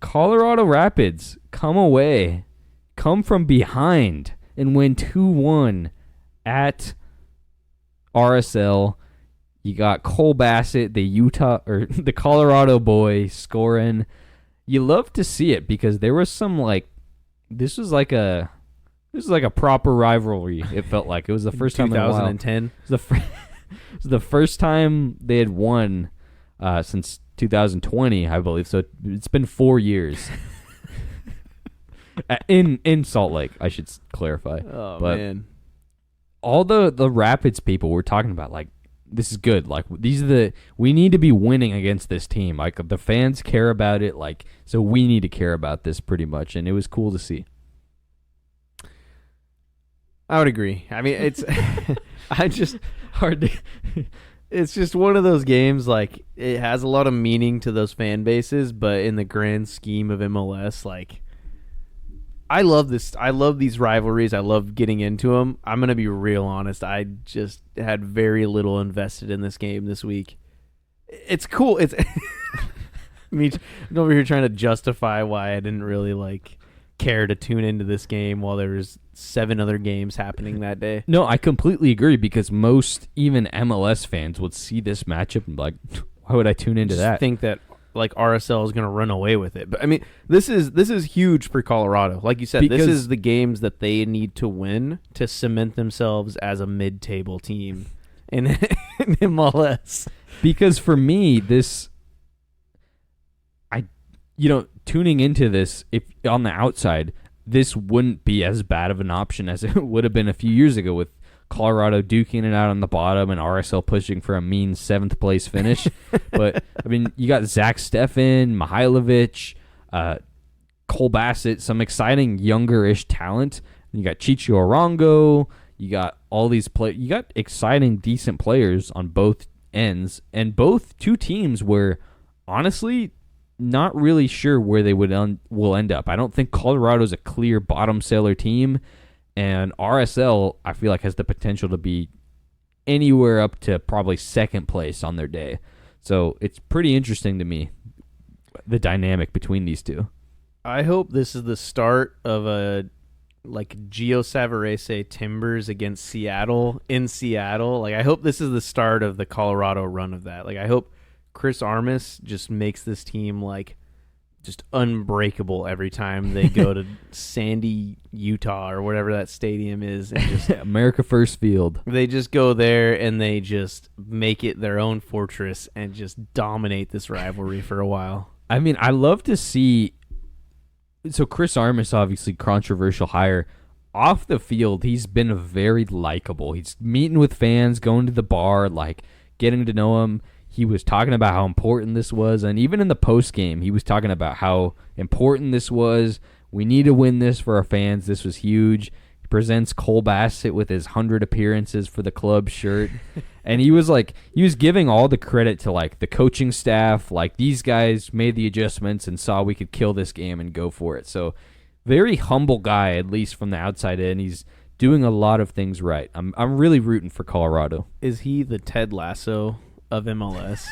Colorado Rapids come from behind and win 2-1 at RSL. You got Cole Bassett, the Colorado boy, scoring. You love to see it because there was some this was like a proper rivalry. It felt like it was the first time in 2010. It was the first time they had won since 2020, I believe. So it's been 4 years in Salt Lake. I should clarify. Oh but man, all the Rapids people were talking about this is good. Like we need to be winning against this team. Like the fans care about it. Like so we need to care about this pretty much. And it was cool to see. I would agree. I mean, it's it's just one of those games. Like it has a lot of meaning to those fan bases, but in the grand scheme of MLS, like I love this. I love these rivalries. I love getting into them. I'm gonna be real honest. I just had very little invested in this game this week. It's cool. It's me over here trying to justify why I didn't really care to tune into this game while there was 7 other games happening that day. No, I completely agree because most even MLS fans would see this matchup and be like, why would I tune into that? Think that RSL is going to run away with it. But I mean, this is huge for Colorado. Like you said, this is the games that they need to win to cement themselves as a mid-table team in MLS. Because for me, tuning into this, if on the outside, this wouldn't be as bad of an option as it would have been a few years ago with Colorado duking it out on the bottom and RSL pushing for a mean 7th place finish. But, I mean, you got Zach Steffen, Mihailovic, Cole Bassett, some exciting younger-ish talent. You got Chicho Arango. You got all these you got exciting, decent players on both ends. And both two teams were, honestly, not really sure where they will end up. I don't think Colorado's a clear bottom sailor team, and RSL I feel like has the potential to be anywhere up to probably 2nd place on their day. So it's pretty interesting to me, the dynamic between these two. I hope this is the start of a Gio Savarese Timbers against Seattle in Seattle. I hope this is the start of the Colorado run of that. I hope Chris Armas just makes this team just unbreakable every time they go to Sandy, Utah, or whatever that stadium is, and just America First Field. They just go there and they just make it their own fortress and just dominate this rivalry for a while. I mean, I love to see. So Chris Armas, obviously controversial hire. Off the field, he's been very likable. He's meeting with fans, going to the bar, getting to know him. He was talking about how important this was, and even in the post game, he was talking about how important this was. We need to win this for our fans. This was huge. He presents Cole Bassett with his 100 appearances for the club shirt, and he was giving all the credit to the coaching staff. These guys made the adjustments and saw we could kill this game and go for it. So, very humble guy, at least from the outside in. He's doing a lot of things right. I'm really rooting for Colorado. Is he the Ted Lasso of MLS?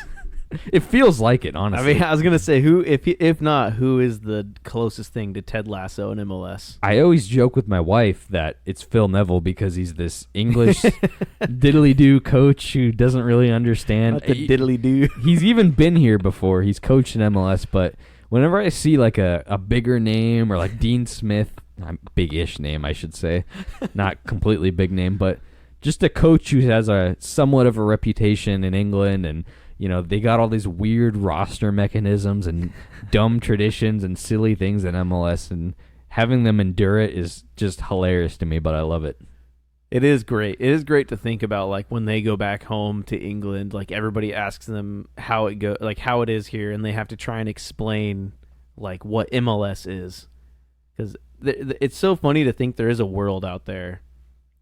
It feels like it, honestly. I mean, I was gonna say if not, who is the closest thing to Ted Lasso in MLS? I always joke with my wife that it's Phil Neville because he's this English diddly-do coach who doesn't really understand. Not the diddly-do. He's even been here before. He's coached in MLS, but whenever I see a bigger name or Dean Smith, big-ish name, I should say, not completely big name, but just a coach who has a somewhat of a reputation in England, and they got all these weird roster mechanisms and dumb traditions and silly things in MLS, and having them endure it is just hilarious to me, but I love it. It is great. It is great to think about when they go back home to England, everybody asks them how it how it is here, and they have to try and explain what MLS is, because it's so funny to think there is a world out there,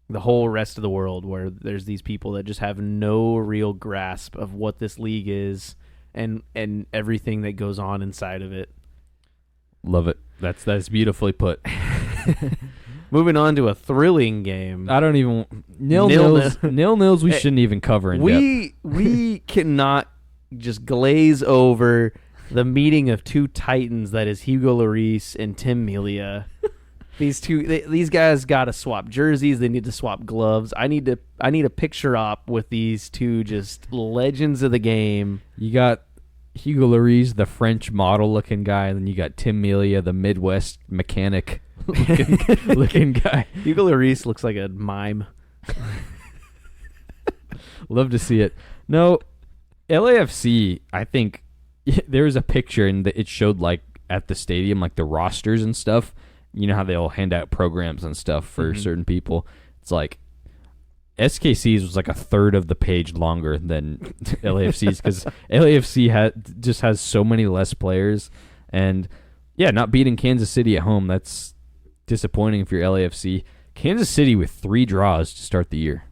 the whole rest of the world, where there's these people that just have no real grasp of what this league is and everything that goes on inside of it. Love it. That's beautifully put. Moving on to a thrilling game. I don't even nil-nils we shouldn't even cover in depth. We cannot just glaze over the meeting of two titans that is Hugo Lloris and Tim Melia. These guys got to swap jerseys. They need to swap gloves. I need a picture op with these two just legends of the game. You got Hugo Lloris, the French model-looking guy, and then you got Tim Melia, the Midwest mechanic looking guy. Hugo Lloris looks like a mime. Love to see it. No, LAFC, I think there was a picture, and it showed at the stadium, the rosters and stuff. You know how they'll hand out programs and stuff for certain people. It's SKC's was a third of the page longer than LAFC's because LAFC just has so many less players. And, yeah, not beating Kansas City at home, that's disappointing if you're LAFC. Kansas City with 3 draws to start the year.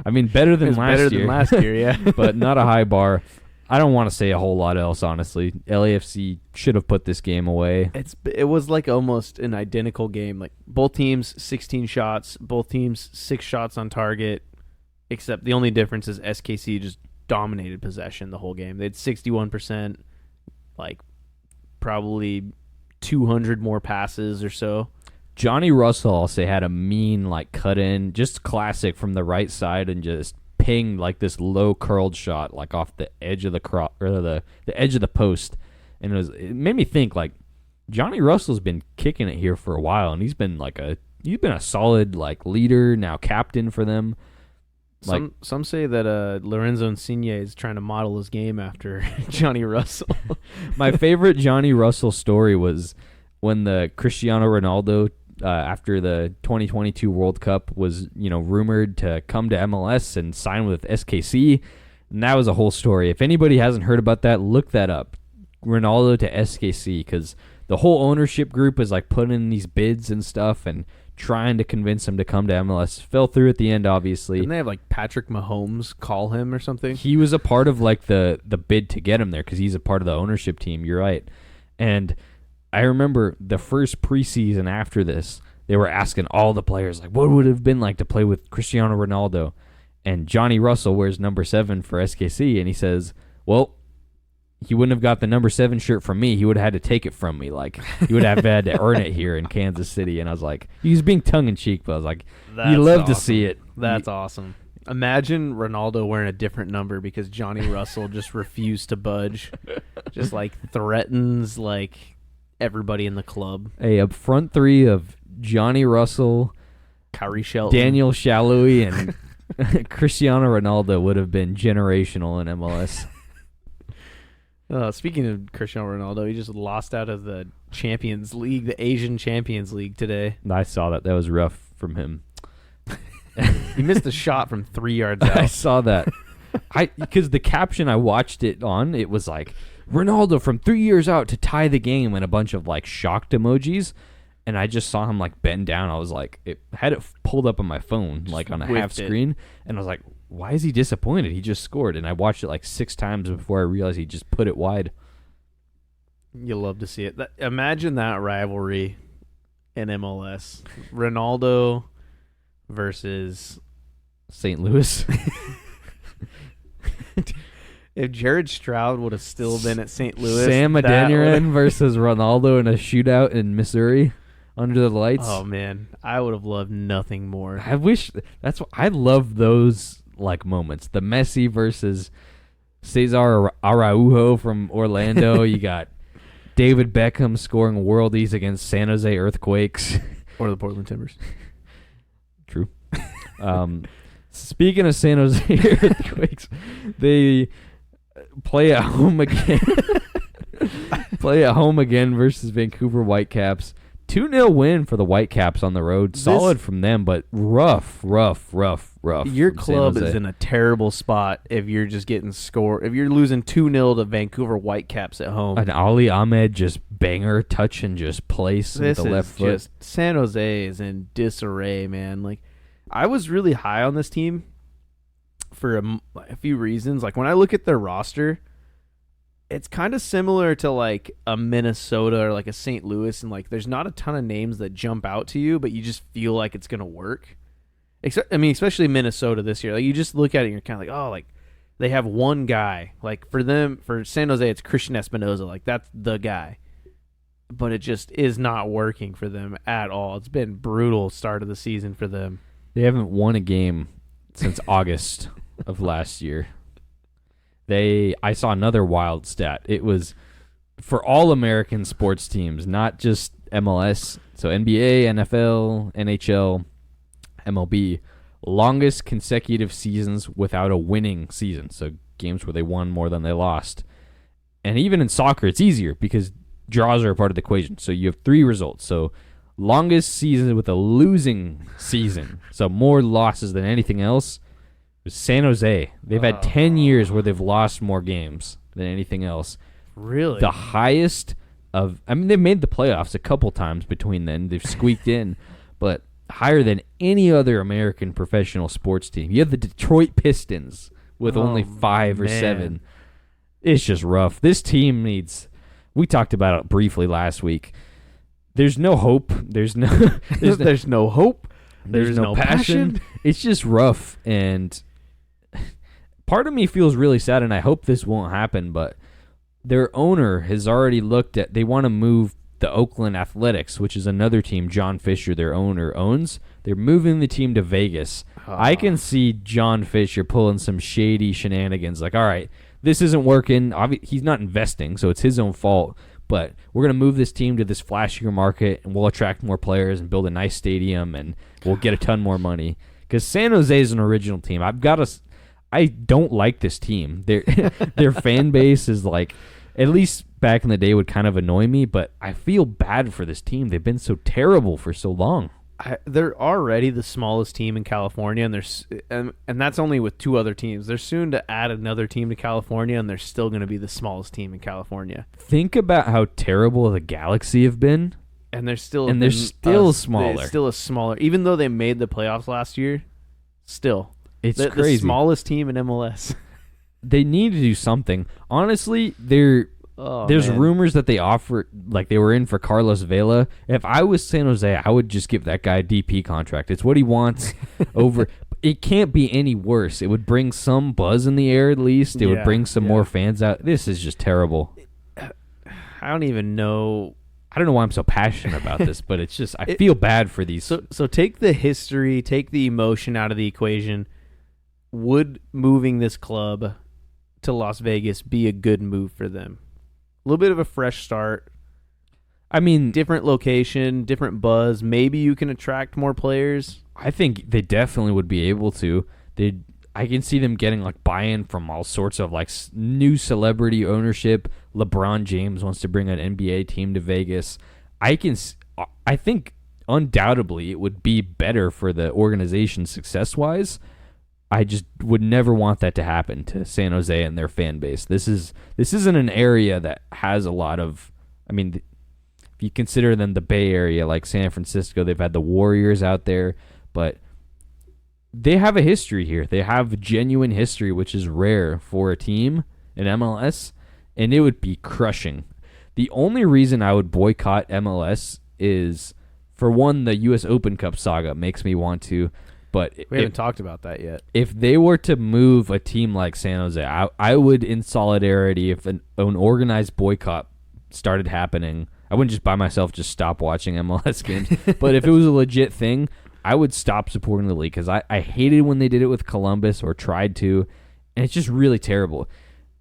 I mean, better than last year, yeah. But not a high bar. I don't want to say a whole lot else, honestly. LAFC should have put this game away. It was almost an identical game. Both teams 16 shots, both teams 6 shots on target, except the only difference is SKC just dominated possession the whole game. They had 61%, probably 200 more passes or so. Johnny Russell, I'll say, had a mean cut in, just classic from the right side, and just ping this low curled shot off the edge of the edge of the post, and it made me think Johnny Russell's been kicking it here for a while, and he's been a solid leader, now captain for them. Some say that Lorenzo Insigne is trying to model his game after Johnny Russell. My favorite Johnny Russell story was when the Cristiano Ronaldo, after the 2022 World Cup, was rumored to come to MLS and sign with SKC. And that was a whole story. If anybody hasn't heard about that, look that up. Ronaldo to SKC, because the whole ownership group is like putting in these bids and stuff and trying to convince him to come to MLS. Fell through at the end, obviously. Didn't they have like Patrick Mahomes call him or something? He was a part of like the bid to get him there because he's a part of the ownership team. You're right. And I remember the first preseason after this, they were asking all the players, like, what would it have been like to play with Cristiano Ronaldo? And Johnny Russell wears number 7 for SKC, and he says, well, he wouldn't have got the number 7 shirt from me. He would have had to take it from me. Like, he would have had to earn it here in Kansas City. And I was like, he was being tongue-in-cheek, but I was like, you love to see it. That's awesome. Imagine Ronaldo wearing a different number because Johnny Russell just refused to budge. Just, like, threatens, like, everybody in the club. A front three of Johnny Russell, Kyrie Shelton, Daniel Shalhoub, and Cristiano Ronaldo would have been generational in MLS. Speaking of Cristiano Ronaldo, he just lost out of the Champions League, the Asian Champions League today. I saw that. That was rough from him. He missed a shot from 3 yards out. I saw that. Because the caption I watched it on, it was like, Ronaldo from 3 years out to tie the game, and a bunch of like shocked emojis. And I just saw him like bend down. I was like, it had it pulled up on my phone, like on a half screen. And I was like, why is he disappointed? He just scored. And I watched it like 6 times before I realized he just put it wide. You'll love to see it. Imagine that rivalry in MLS. Ronaldo versus St. Louis. If Jared Stroud would have still been at St. Louis. Sam Adeniran versus Ronaldo in a shootout in Missouri under the lights. Oh, man. I would have loved nothing more. I wish that's what I love those like moments. The Messi versus Cesar Araujo from Orlando. You got David Beckham scoring worldies against San Jose Earthquakes. Or the Portland Timbers. True. Speaking of San Jose Earthquakes, they play at home again. Versus Vancouver Whitecaps. 2-0 win for the Whitecaps on the road. Solid from them, but rough. Your club is in a terrible spot if you're just getting scored. If you're losing 2-0 to Vancouver Whitecaps at home. An Ali Ahmed just banger touch and just place with the left foot. Just, San Jose is in disarray, man. Like, I was really high on this team for a few reasons. Like, when I look at their roster, it's kind of similar to like a Minnesota or like a St. Louis, and like there's not a ton of names that jump out to you, but you just feel like it's gonna work. Especially Minnesota this year. Like, you just look at it and you're kind of like, oh, like they have one guy. Like for San Jose, it's Christian Espinoza. Like, that's the guy. But it just is not working for them at all. It's been brutal start of the season for them. They haven't won a game since August of last year. I saw another wild stat. It was for all American sports teams, not just MLS. So NBA, NFL, NHL, MLB, longest consecutive seasons without a winning season. So games where they won more than they lost. And even in soccer, it's easier because draws are a part of the equation. So you have 3 results. So longest season with a losing season. So more losses than anything else. San Jose. They've had 10 years where they've lost more games than anything else. Really? The highest of... I mean, they've made the playoffs a couple times between then. They've squeaked in, but higher than any other American professional sports team. You have the Detroit Pistons with only 5 or 7. It's just rough. This team needs... We talked about it briefly last week. There's no hope. There's no hope. There's no passion. It's just rough, and part of me feels really sad, and I hope this won't happen, but their owner has already looked at, they want to move the Oakland Athletics, which is another team John Fisher, their owner, owns. They're moving the team to Vegas. I can see John Fisher pulling some shady shenanigans, like, all right, this isn't working. He's not investing, so it's his own fault, but we're going to move this team to this flashier market, and we'll attract more players and build a nice stadium, and we'll get a ton more money. because San Jose is an original team. I don't like this team. Their fan base is like, at least back in the day, would kind of annoy me, but I feel bad for this team. They've been so terrible for so long. They're already the smallest team in California, and that's only with 2 other teams. They're soon to add another team to California, and they're still going to be the smallest team in California. Think about how terrible the Galaxy have been, and they're still smaller. They're still a smaller, even though they made the playoffs last year. Still, it's the crazy. The smallest team in MLS. They need to do something. Honestly, there's rumors that they offer, like they were in for Carlos Vela. If I was San Jose, I would just give that guy a DP contract. It's what he wants over. It can't be any worse. It would bring some buzz in the air at least. It would bring some more fans out. This is just terrible. I don't even know. I don't know why I'm so passionate about this, but it's just I feel bad for these. So take the history, take the emotion out of the equation. Would moving this club to Las Vegas be a good move for them? A little bit of a fresh start. I mean, different location, different buzz. Maybe you can attract more players. I think they definitely would be able to. I can see them getting like buy-in from all sorts of like new celebrity ownership. LeBron James wants to bring an NBA team to Vegas. I think undoubtedly it would be better for the organization success-wise. I just would never want that to happen to San Jose and their fan base. This isn't an area that has a lot of. I mean, if you consider them the Bay Area, like San Francisco, they've had the Warriors out there, but they have a history here. They have genuine history, which is rare for a team in MLS, and it would be crushing. The only reason I would boycott MLS is, for one, the U.S. Open Cup saga makes me want to. But we haven't talked about that yet. If they were to move a team like San Jose, I would, in solidarity, if an organized boycott started happening, I wouldn't just by myself just stop watching MLS games. But if it was a legit thing, I would stop supporting the league because I hated when they did it with Columbus or tried to, and it's just really terrible.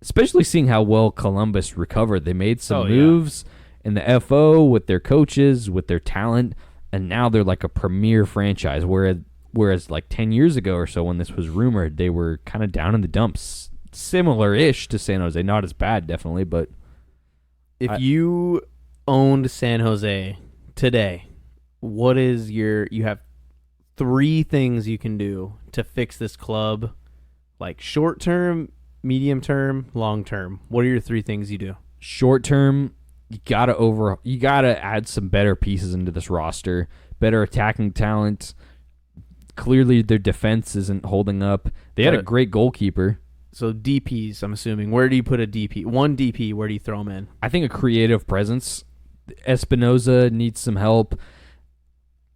Especially seeing how well Columbus recovered. They made some moves in the FO with their coaches, with their talent, and now they're like a premier franchise, Whereas like 10 years ago or so when this was rumored, they were kind of down in the dumps. Similar-ish to San Jose. Not as bad, definitely, but... If you owned San Jose today, what is you have 3 things you can do to fix this club, like short-term, medium-term, long-term. What are your 3 things you do? Short-term, you gotta add some better pieces into this roster, better attacking talent. Clearly, their defense isn't holding up. They had a great goalkeeper. So DPs, I'm assuming. Where do you put a DP? One DP, where do you throw him in? I think a creative presence. Espinoza needs some help.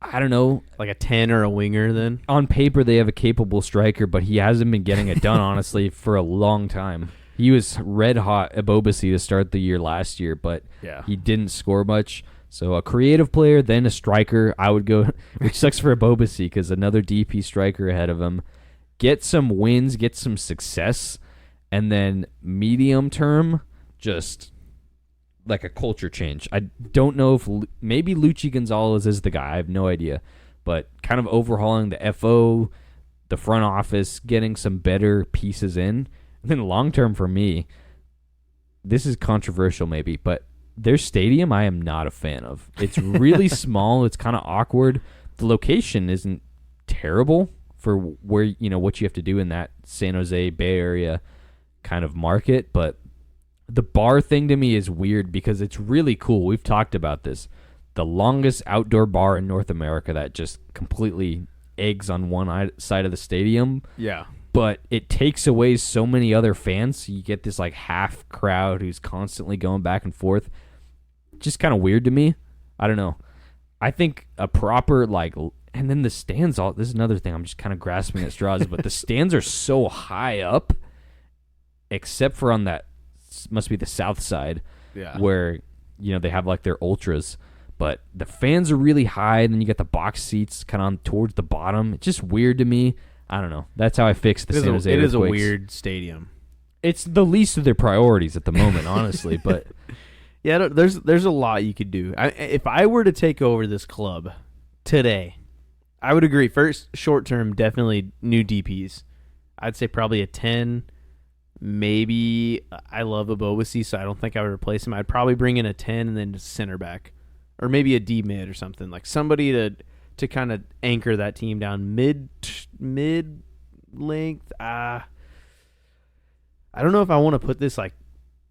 I don't know. Like a 10 or a winger then? On paper, they have a capable striker, but he hasn't been getting it done, honestly, for a long time. He was red hot at Bobasi to start the year last year, but he didn't score much. So a creative player, then a striker, I would go, which sucks for a Bobasi because another DP striker ahead of him. Get some wins, get some success, and then medium term, just like a culture change. I don't know if maybe Luchi Gonzalez is the guy. I have no idea. But kind of overhauling the FO, the front office, getting some better pieces in. And then long term for me, this is controversial maybe, but their stadium I am not a fan of. It's really small. It's kind of awkward. The location isn't terrible for where, what you have to do in that San Jose Bay Area kind of market, but the bar thing to me is weird because it's really cool. We've talked about this. The longest outdoor bar in North America that just completely eggs on one side of the stadium. Yeah. But it takes away so many other fans. So you get this like half crowd who's constantly going back and forth. Just kind of weird to me. I don't know. I think a proper and then the stands this is another thing. I'm just kind of grasping at straws, but the stands are so high up, except for on that must be the south side, where they have like their ultras. But the fans are really high, and then you get the box seats kind of on towards the bottom. It's just weird to me. I don't know. That's how I fix the San Jose It Earthquakes. is a weird stadium. It's the least of their priorities at the moment, honestly. But yeah, there's a lot you could do. If I were to take over this club today, I would agree. First, short term, definitely new DPs. I'd say probably a 10. Maybe I love Abobasi, so I don't think I would replace him. I'd probably bring in a 10 and then just center back. Or maybe a D mid or something. Like somebody to kind of anchor that team down mid length. I don't know if I want to put this like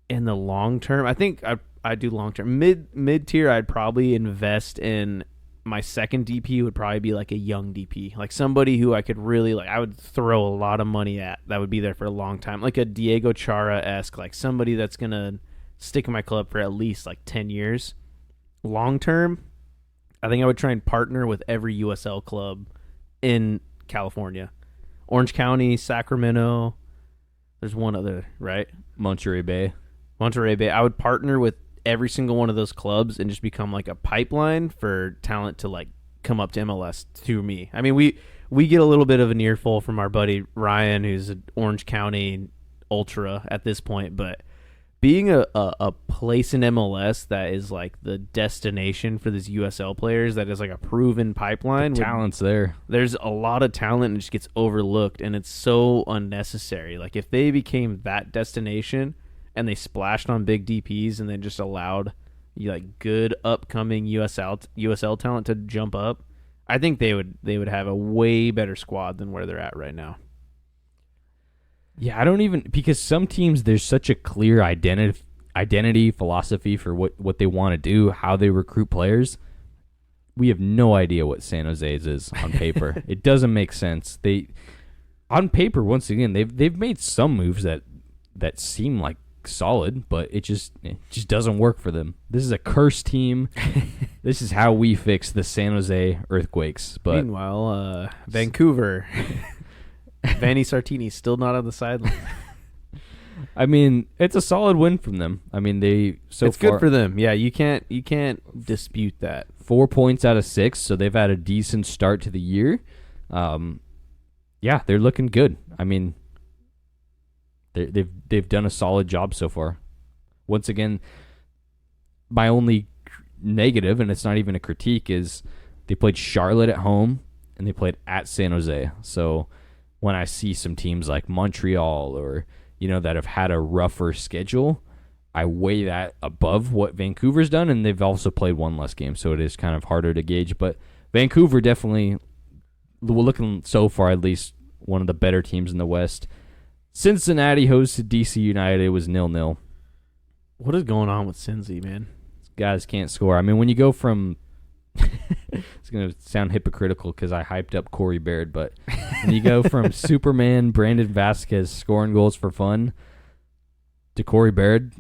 in the long term. I think I do long term. Mid tier, I'd probably invest in. My second DP would probably be like a young DP, like somebody who I could really like. I would throw a lot of money at that would be there for a long time, like a Diego Chara-esque, like somebody that's gonna stick in my club for at least like 10 years. Long term, I think I would try and partner with every USL club in California, Orange County, Sacramento. There's one other, right? Monterey Bay. I would partner with every single one of those clubs and just become like a pipeline for talent to like come up to MLS through me. I mean, we get a little bit of an earful from our buddy Ryan, who's an Orange County ultra at this point, but being a place in MLS that is like the destination for these USL players, that is like a proven pipeline. The talent's there. There's a lot of talent and it just gets overlooked, and it's so unnecessary. Like if they became that destination and they splashed on big DPs and then just allowed like good upcoming USL talent to jump up, I think they would have a way better squad than where they're at right now. Yeah, I don't even, because some teams there's such a clear identity philosophy for what they want to do, how they recruit players. We have no idea what San Jose's is on paper. It doesn't make sense. On paper, once again, they've made some moves that seem like solid, but it just doesn't work for them. This is a cursed team. This is how we fix the San Jose Earthquakes. But meanwhile, Vancouver, Vanni Sartini's still not on the sideline. I mean, it's a solid win from them. I mean, it's good for them. Yeah, you can't dispute that. 4 points out of 6, so they've had a decent start to the year. Yeah, they're looking good. I mean, They've done a solid job so far. Once again, my only negative, and it's not even a critique, is they played Charlotte at home and they played at San Jose. So when I see some teams like Montreal or that have had a rougher schedule, I weigh that above what Vancouver's done, and they've also played one less game, so it is kind of harder to gauge. But Vancouver definitely, looking so far at least, one of the better teams in the West. Cincinnati hosted DC United. It was 0-0. What is going on with Cincy, man? These guys can't score. I mean, when you go from it's going to sound hypocritical because I hyped up Corey Baird, but when you go from Superman Brandon Vasquez scoring goals for fun to Corey Baird,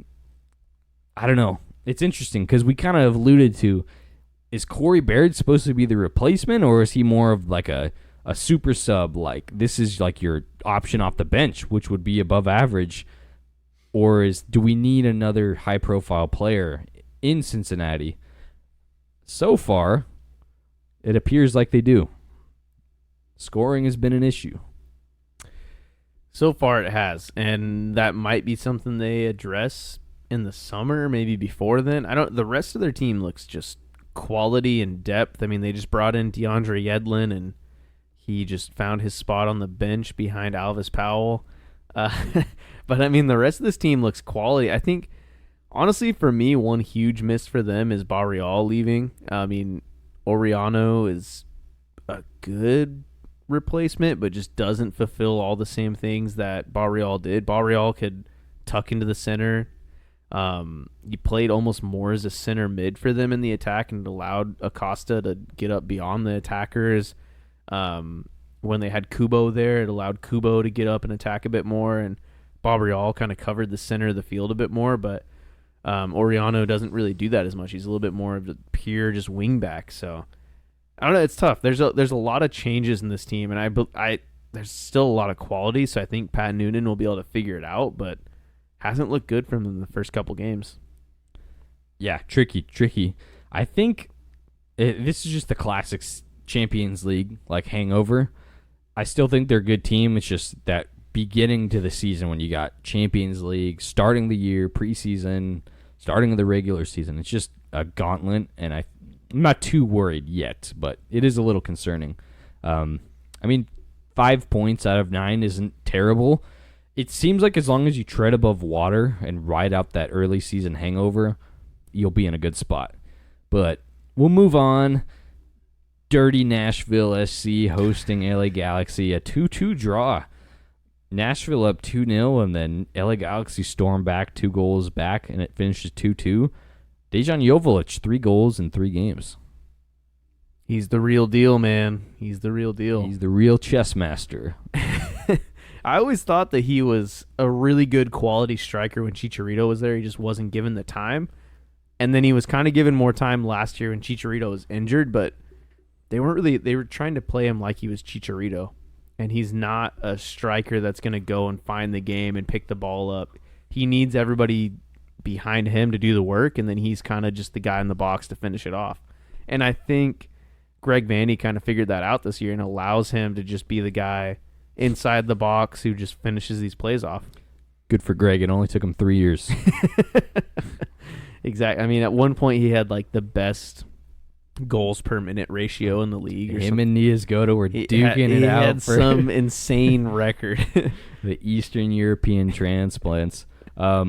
I don't know. It's interesting because we kind of alluded to, is Corey Baird supposed to be the replacement, or is he more of like a super sub, like this is like your option off the bench, which would be above average? Or do we need another high profile player in Cincinnati? So far, it appears like they do. Scoring has been an issue. So far it has, and that might be something they address in the summer, maybe before then. The rest of their team looks just quality and depth. I mean, they just brought in DeAndre Yedlin, and he just found his spot on the bench behind Alvis Powell. But, I mean, the rest of this team looks quality. I think, honestly, for me, one huge miss for them is Barreal leaving. I mean, Oriano is a good replacement, but just doesn't fulfill all the same things that Barreal did. Barreal could tuck into the center. He played almost more as a center mid for them in the attack and allowed Acosta to get up beyond the attackers. When they had Kubo there, it allowed Kubo to get up and attack a bit more, and Barreal kind of covered the center of the field a bit more, but Oriano doesn't really do that as much. He's a little bit more of a pure just wing back. So I don't know. It's tough. There's a lot of changes in this team, and I there's still a lot of quality. So I think Pat Noonan will be able to figure it out, but hasn't looked good from them in the first couple games. Yeah, tricky. I think this is just the classic Champions League like hangover. I still think they're a good team. It's just that beginning to the season when you got Champions League, starting the year, preseason, starting of the regular season. It's just a gauntlet, and I'm not too worried yet, but it is a little concerning. I mean, 5 points out of 9 isn't terrible. It seems like as long as you tread above water and ride out that early season hangover, you'll be in a good spot. But we'll move on. Dirty Nashville SC hosting LA Galaxy, a 2-2 draw. Nashville up 2-0, and then LA Galaxy stormed back 2 goals back, and it finishes 2-2. Dejan Joveljic, 3 goals in 3 games. He's the real deal, man. He's the real deal. He's the real chess master. I always thought that he was a really good quality striker when Chicharito was there. He just wasn't given the time. And then he was kind of given more time last year when Chicharito was injured, but they were trying to play him like he was Chicharito. And he's not a striker that's going to go and find the game and pick the ball up. He needs everybody behind him to do the work, and then he's kind of just the guy in the box to finish it off. And I think Greg Vandy kind of figured that out this year and allows him to just be the guy inside the box who just finishes these plays off. Good for Greg. It only took him 3 years. Exactly. I mean, at one point he had like the best goals per minute ratio in the league. Or Him something. and Niasgoda were duking it he out had for some insane record. the Eastern European transplants. I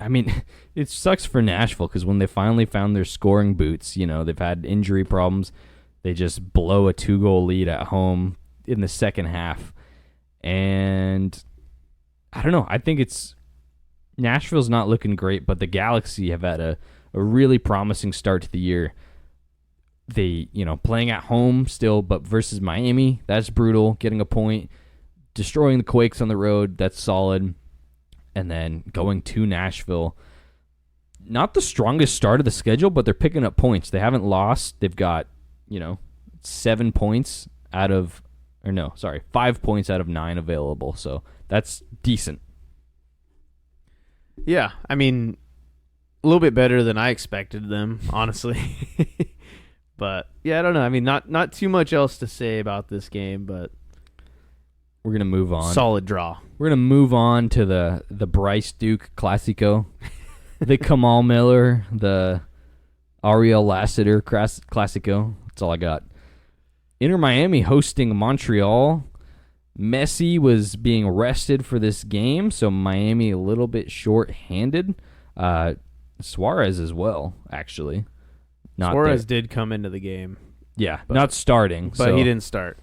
mean, it sucks for Nashville because when they finally found their scoring boots, you know, they've had injury problems. They just blow a 2-goal lead at home in the second half. And I don't know. I think Nashville's not looking great, but the Galaxy have had a really promising start to the year. They, playing at home still, but versus Miami, that's brutal. Getting a point, destroying the Quakes on the road, that's solid. And then going to Nashville, not the strongest start of the schedule, but they're picking up points. They haven't lost. They've got, 5 points out of 9 available. So that's decent. Yeah, I mean, a little bit better than I expected them, honestly. But yeah, I don't know. I mean, not too much else to say about this game, but we're gonna move on. Solid draw. We're gonna move on to the Bryce Duke Classico, the Kamal Miller, the Ariel Lassiter Classico. That's all I got. Inter Miami hosting Montreal. Messi was being rested for this game, so Miami a little bit short-handed. Suarez as well, actually. Suarez did come into the game. Yeah, not starting. But he didn't start.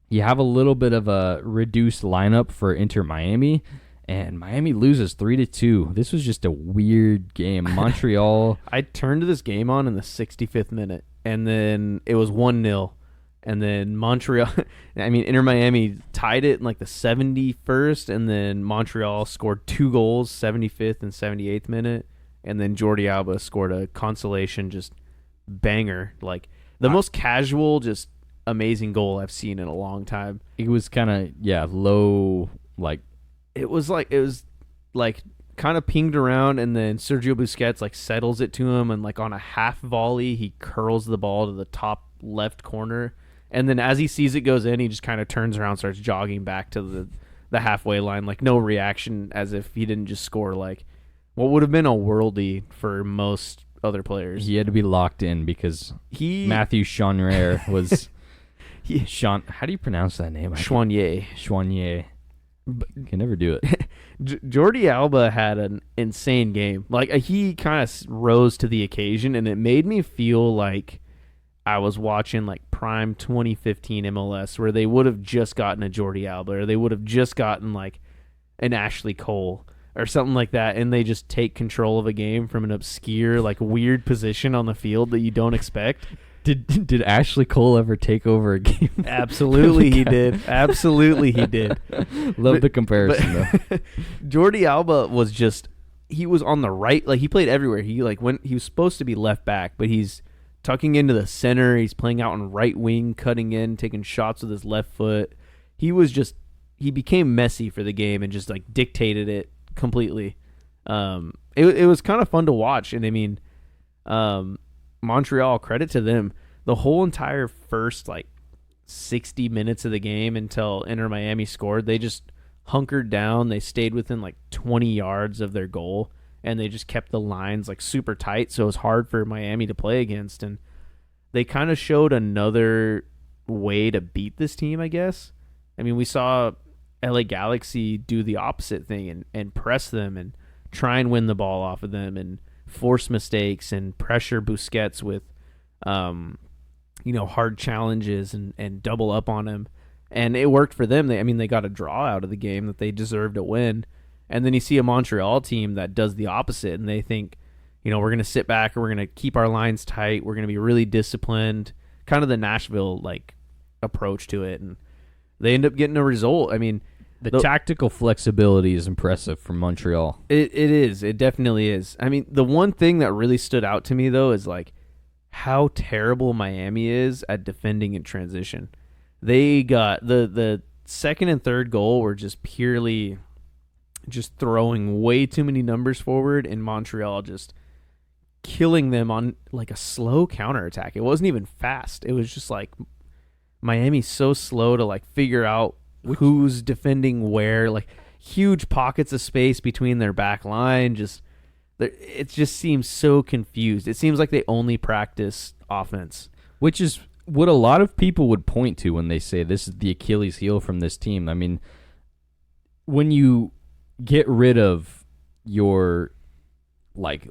You have a little bit of a reduced lineup for Inter Miami, and Miami loses 3-2. This was just a weird game. Montreal. I turned this game on in the 65th minute, and then it was 1-0. And then Inter Miami tied it in like the 71st, and then Montreal scored 2 goals, 75th and 78th minute, and then Jordi Alba scored a consolation just banger, like the most casual, just amazing goal I've seen in a long time. It was kind of low, like it was kind of pinged around, and then Sergio Busquets settles it to him, and on a half volley he curls the ball to the top left corner. And then as he sees it goes in, he just kind of turns around, starts jogging back to the halfway line, no reaction, as if he didn't just score what would have been a worldie for most other players. He had to be locked in because Matthew Chonrier was Sean. How do you pronounce that name? Chouanier. Can never do it. Jordi Alba had an insane game. He kind of rose to the occasion, and it made me feel like I was watching prime 2015 MLS, where they would have just gotten a Jordi Alba, or they would have just gotten an Ashley Cole or something like that, and they just take control of a game from an obscure weird position on the field that you don't expect. Did Ashley Cole ever take over a game? Absolutely he did. Absolutely he did. Love the comparison though. Jordi Alba was he was on the right, he played everywhere. He he was supposed to be left back, but he's tucking into the center. He's playing out on right wing, cutting in, taking shots with his left foot. He became Messi for the game and just dictated it completely. It was kind of fun to watch. And I mean, Montreal, credit to them, the whole entire first 60 minutes of the game until Inter Miami scored, they just hunkered down. They stayed within 20 yards of their goal, and they just kept the lines super tight, so it was hard for Miami to play against. And they kind of showed another way to beat this team, I guess. I mean, we saw LA Galaxy do the opposite thing and press them and try and win the ball off of them and force mistakes and pressure Busquets with, hard challenges and double up on him. And it worked for them. They got a draw out of the game that they deserved to win. And then you see a Montreal team that does the opposite, and they think, we're going to sit back and we're going to keep our lines tight. We're going to be really disciplined, kind of the Nashville approach to it. And they end up getting a result. I mean, the tactical flexibility is impressive from Montreal. It is. It definitely is. I mean, the one thing that really stood out to me, though, is how terrible Miami is at defending in transition. They got the second and third goal were just purely just throwing way too many numbers forward, and Montreal just killing them on a slow counterattack. It wasn't even fast. It was just Miami's so slow to figure out who's defending where, huge pockets of space between their back line. It just seems so confused. It seems like they only practice offense, which is what a lot of people would point to when they say this is the Achilles heel from this team. I mean, when you get rid of your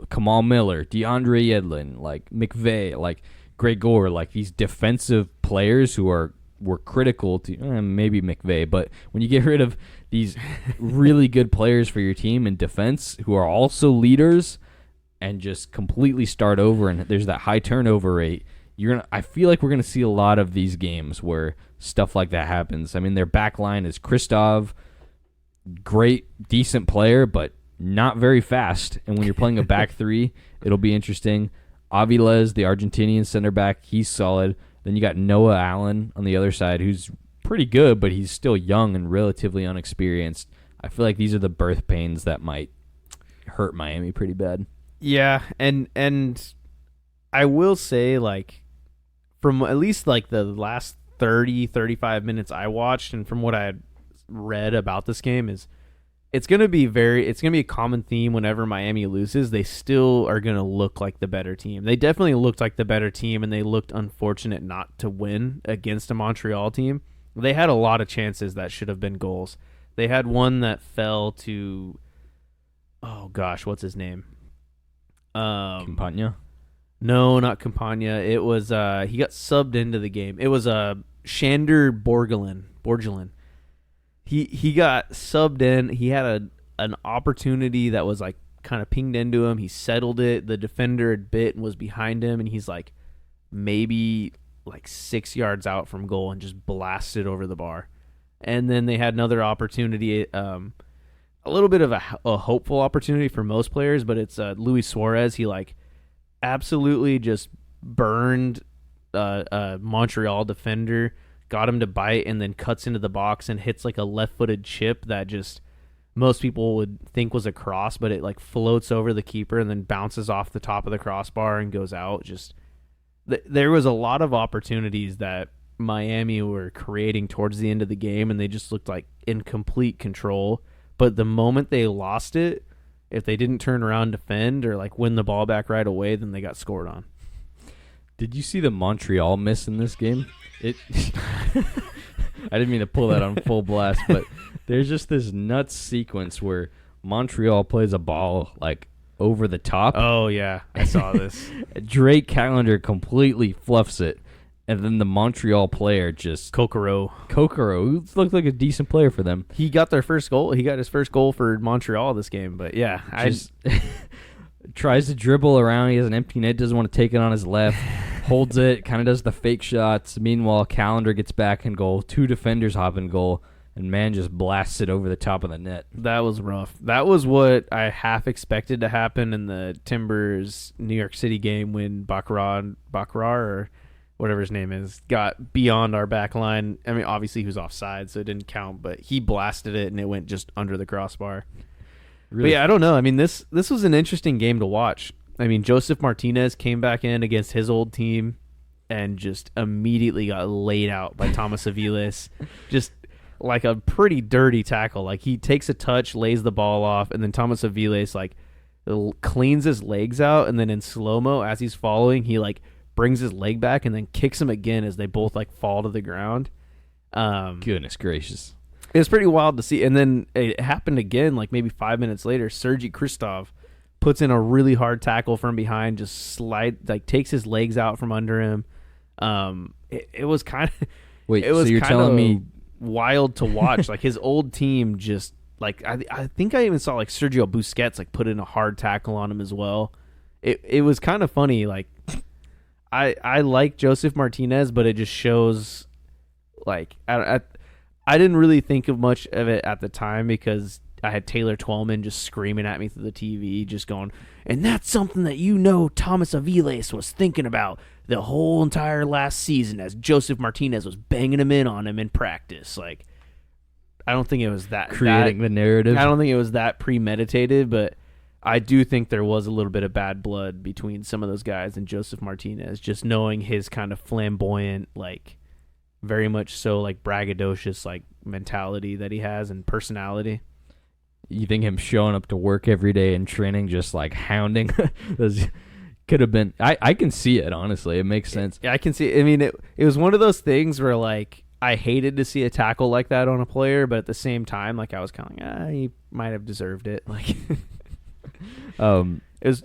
Kamal Miller, DeAndre Yedlin, McVeigh, Greg Gore, these defensive players who were critical to maybe McVeigh, but when you get rid of these really good players for your team in defense who are also leaders and just completely start over, and there's that high turnover rate, I feel like we're gonna see a lot of these games where stuff like that happens. I mean, their back line is Kristov, great, decent player, but not very fast. And when you're playing a back three, it'll be interesting. Aviles, the Argentinian center back, he's solid. Then you got Noah Allen on the other side, who's pretty good, but he's still young and relatively unexperienced. I feel like these are the birth pains that might hurt Miami pretty bad. Yeah, and I will say, from at least the last 35 minutes I watched, and from what I had read about this game, is it's going to be a common theme whenever Miami loses. They still are going to look like the better team. They definitely looked like the better team, and they looked unfortunate not to win against a Montreal team. They had a lot of chances that should have been goals. They had one that fell to, oh gosh, what's his name? Campagna? No, not Campagna. It was he got subbed into the game. It was Shander Borgelin. He got subbed in. He had an opportunity that was kind of pinged into him. He settled it. The defender had bit and was behind him, and he's maybe 6 yards out from goal and just blasted over the bar. And then they had another opportunity, a little bit of a hopeful opportunity for most players, but it's Luis Suarez. He absolutely just burned a Montreal defender, got him to bite, and then cuts into the box and hits a left-footed chip that just most people would think was a cross, but it floats over the keeper and then bounces off the top of the crossbar and goes out. Just there was a lot of opportunities that Miami were creating towards the end of the game, and they just looked in complete control. But the moment they lost it, if they didn't turn around, defend, or win the ball back right away, then they got scored on. Did you see the Montreal miss in this game? I didn't mean to pull that on full blast, but there's just this nuts sequence where Montreal plays a ball over the top. Oh yeah, I saw this. Drake Callender completely fluffs it, and then the Montreal player just Kokoro, who looked like a decent player for them. He got their first goal. He got his first goal for Montreal this game. But yeah, tries to dribble around. He has an empty net. Doesn't want to take it on his left. Holds it. Kind of does the fake shots. Meanwhile, Callender gets back in goal. Two defenders hop in goal, and man just blasts it over the top of the net. That was rough. That was what I half expected to happen in the Timbers New York City game when Bakrar or whatever his name is, got beyond our back line. I mean, obviously he was offside, so it didn't count, but he blasted it, and it went just under the crossbar. Really? But yeah, I don't know. I mean, this was an interesting game to watch. I mean, Joseph Martinez came back in against his old team and just immediately got laid out by Thomas Aviles. Just a pretty dirty tackle. He takes a touch, lays the ball off, and then Thomas Aviles cleans his legs out, and then in slow-mo, as he's following, he brings his leg back and then kicks him again as they both like fall to the ground. Goodness gracious. It was pretty wild to see. And then it happened again, like maybe 5 minutes later. Sergei Kristov puts in a really hard tackle from behind, just takes his legs out from under him. It was kind of Wait, so you're telling me wild to watch. Like his old team just like I think I even saw like Sergio Busquets like put in a hard tackle on him as well. It was kind of funny. Like I like Joseph Martinez, but it just shows like I didn't really think of much of it at the time because I had Taylor Twellman just screaming at me through the TV, just going, and that's something that Thomas Aviles was thinking about the whole entire last season as Joseph Martinez was banging him in practice. Like, I don't think it was that creating the narrative. I don't think it was that premeditated, but I do think there was a little bit of bad blood between some of those guys and Joseph Martinez, just knowing his kind of flamboyant, like very much so like braggadocious like mentality that he has and personality. You think him showing up to work every day and training just like hounding could have been I can see it, honestly. It makes sense. Yeah, I can see it. I mean, it was one of those things where like I hated to see a tackle like that on a player, but at the same time like I was kind of like, he might have deserved it. Like it was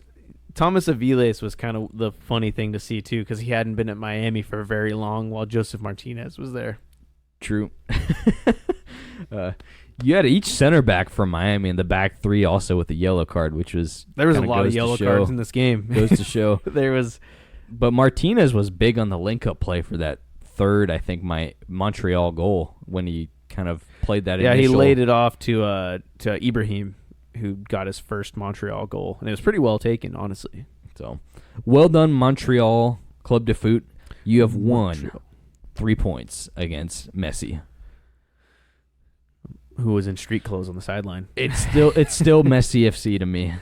Thomas Aviles was kind of the funny thing to see too, because he hadn't been at Miami for very long while Joseph Martinez was there. True. You had each center back from Miami in the back three also with a yellow card, which was there was a lot of yellow cards in this game. Goes to show there was, but Martinez was big on the link-up play for that third, I think, my Montreal goal when he kind of played that. Yeah, he laid it off to Ibrahim, who got his first Montreal goal, and it was pretty well taken, honestly. So, well done, Montreal Club de Foot. You have won 3 points against Messi, who was in street clothes on the sideline. It's still Messi FC to me.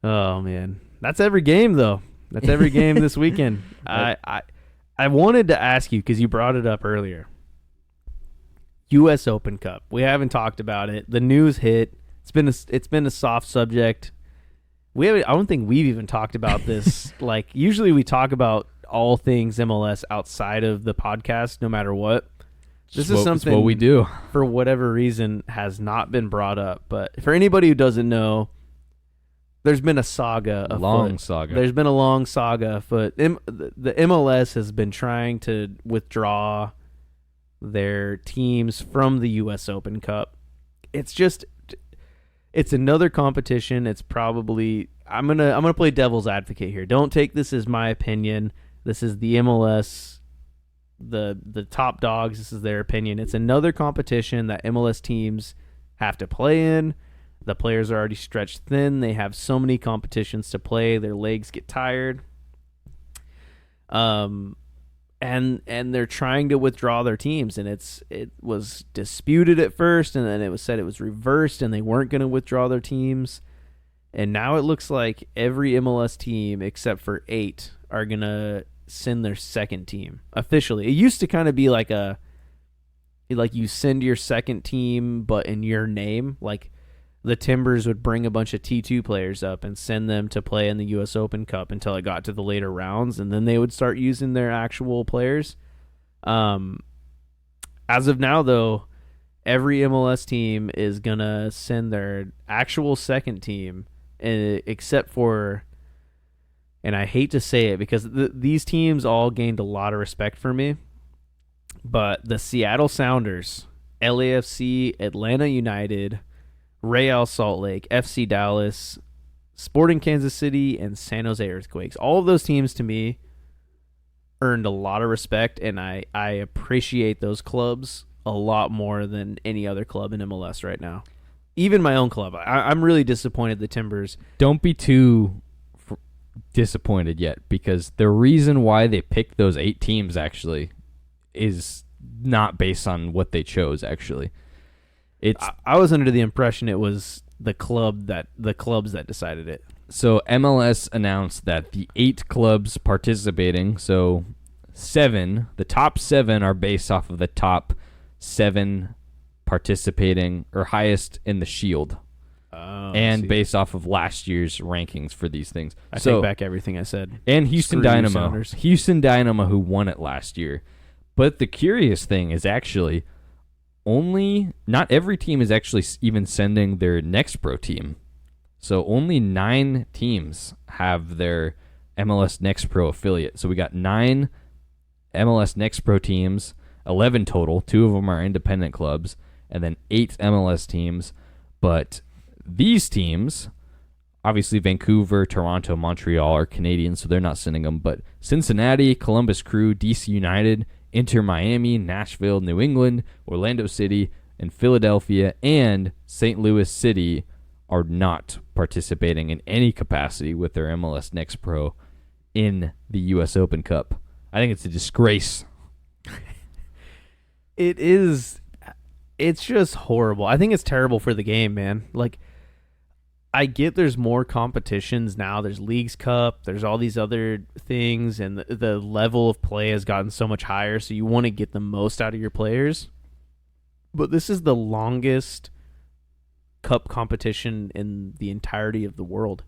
Oh man, that's every game though. That's every game this weekend. I wanted to ask you because you brought it up earlier. U.S. Open Cup. We haven't talked about it. The news hit. It's been a soft subject. I don't think we've even talked about this. Like usually we talk about all things MLS outside of the podcast, no matter what. This is something what we do. For whatever reason has not been brought up. But for anybody who doesn't know, there's been a saga afoot. Long saga. There's been a long saga afoot. The MLS has been trying to withdraw their teams from the U.S. Open Cup. It's another competition. It's probably I'm gonna play devil's advocate here. Don't take this as my opinion. This is the MLS, the top dogs. This is their opinion. It's another competition that MLS teams have to play in. The players are already stretched thin. They have so many competitions to play. Their legs get tired. And they're trying to withdraw their teams, and it was disputed at first, and then it was said it was reversed, and they weren't going to withdraw their teams. And now it looks like every MLS team except for 8 are going to send their second team officially. It used to kind of be like you send your second team, but in your name. Like the Timbers would bring a bunch of T2 players up and send them to play in the U.S. Open Cup until it got to the later rounds, and then they would start using their actual players. As of now, though, every MLS team is going to send their actual second team, except for, and I hate to say it because these teams all gained a lot of respect for me, but the Seattle Sounders, LAFC, Atlanta United, Real Salt Lake, FC Dallas, Sporting Kansas City, and San Jose Earthquakes. All of those teams, to me, earned a lot of respect, and I appreciate those clubs a lot more than any other club in MLS right now. Even my own club. I'm really disappointed the Timbers. Don't be too disappointed yet, because the reason why they picked those 8 teams it's not based on what they chose, actually. I was under the impression it was the clubs that decided it. So MLS announced that the 8 clubs participating, so 7, the top 7 are based off of the top 7 participating or highest in the Shield. and based off of last year's rankings for these things. I take back everything I said. And Houston Screw you, Dynamo. Sounders. Houston Dynamo, who won it last year. But the curious thing is actually not every team is actually even sending their Next Pro team. So only 9 teams have their MLS Next Pro affiliate. So we got 9 MLS Next Pro teams, 11 total. 2 of them are independent clubs, and then 8 MLS teams. But these teams, obviously Vancouver, Toronto, Montreal are Canadian, so they're not sending them. But Cincinnati, Columbus Crew, DC United, Inter Miami, Nashville, New England, Orlando City, and Philadelphia, and St. Louis City are not participating in any capacity with their MLS Next Pro in the U.S. Open Cup. I think it's a disgrace. It is. It's just horrible. I think it's terrible for the game, man. Like, I get there's more competitions now. There's Leagues Cup. There's all these other things, and the level of play has gotten so much higher, so you want to get the most out of your players. But this is the longest cup competition in the entirety of the world.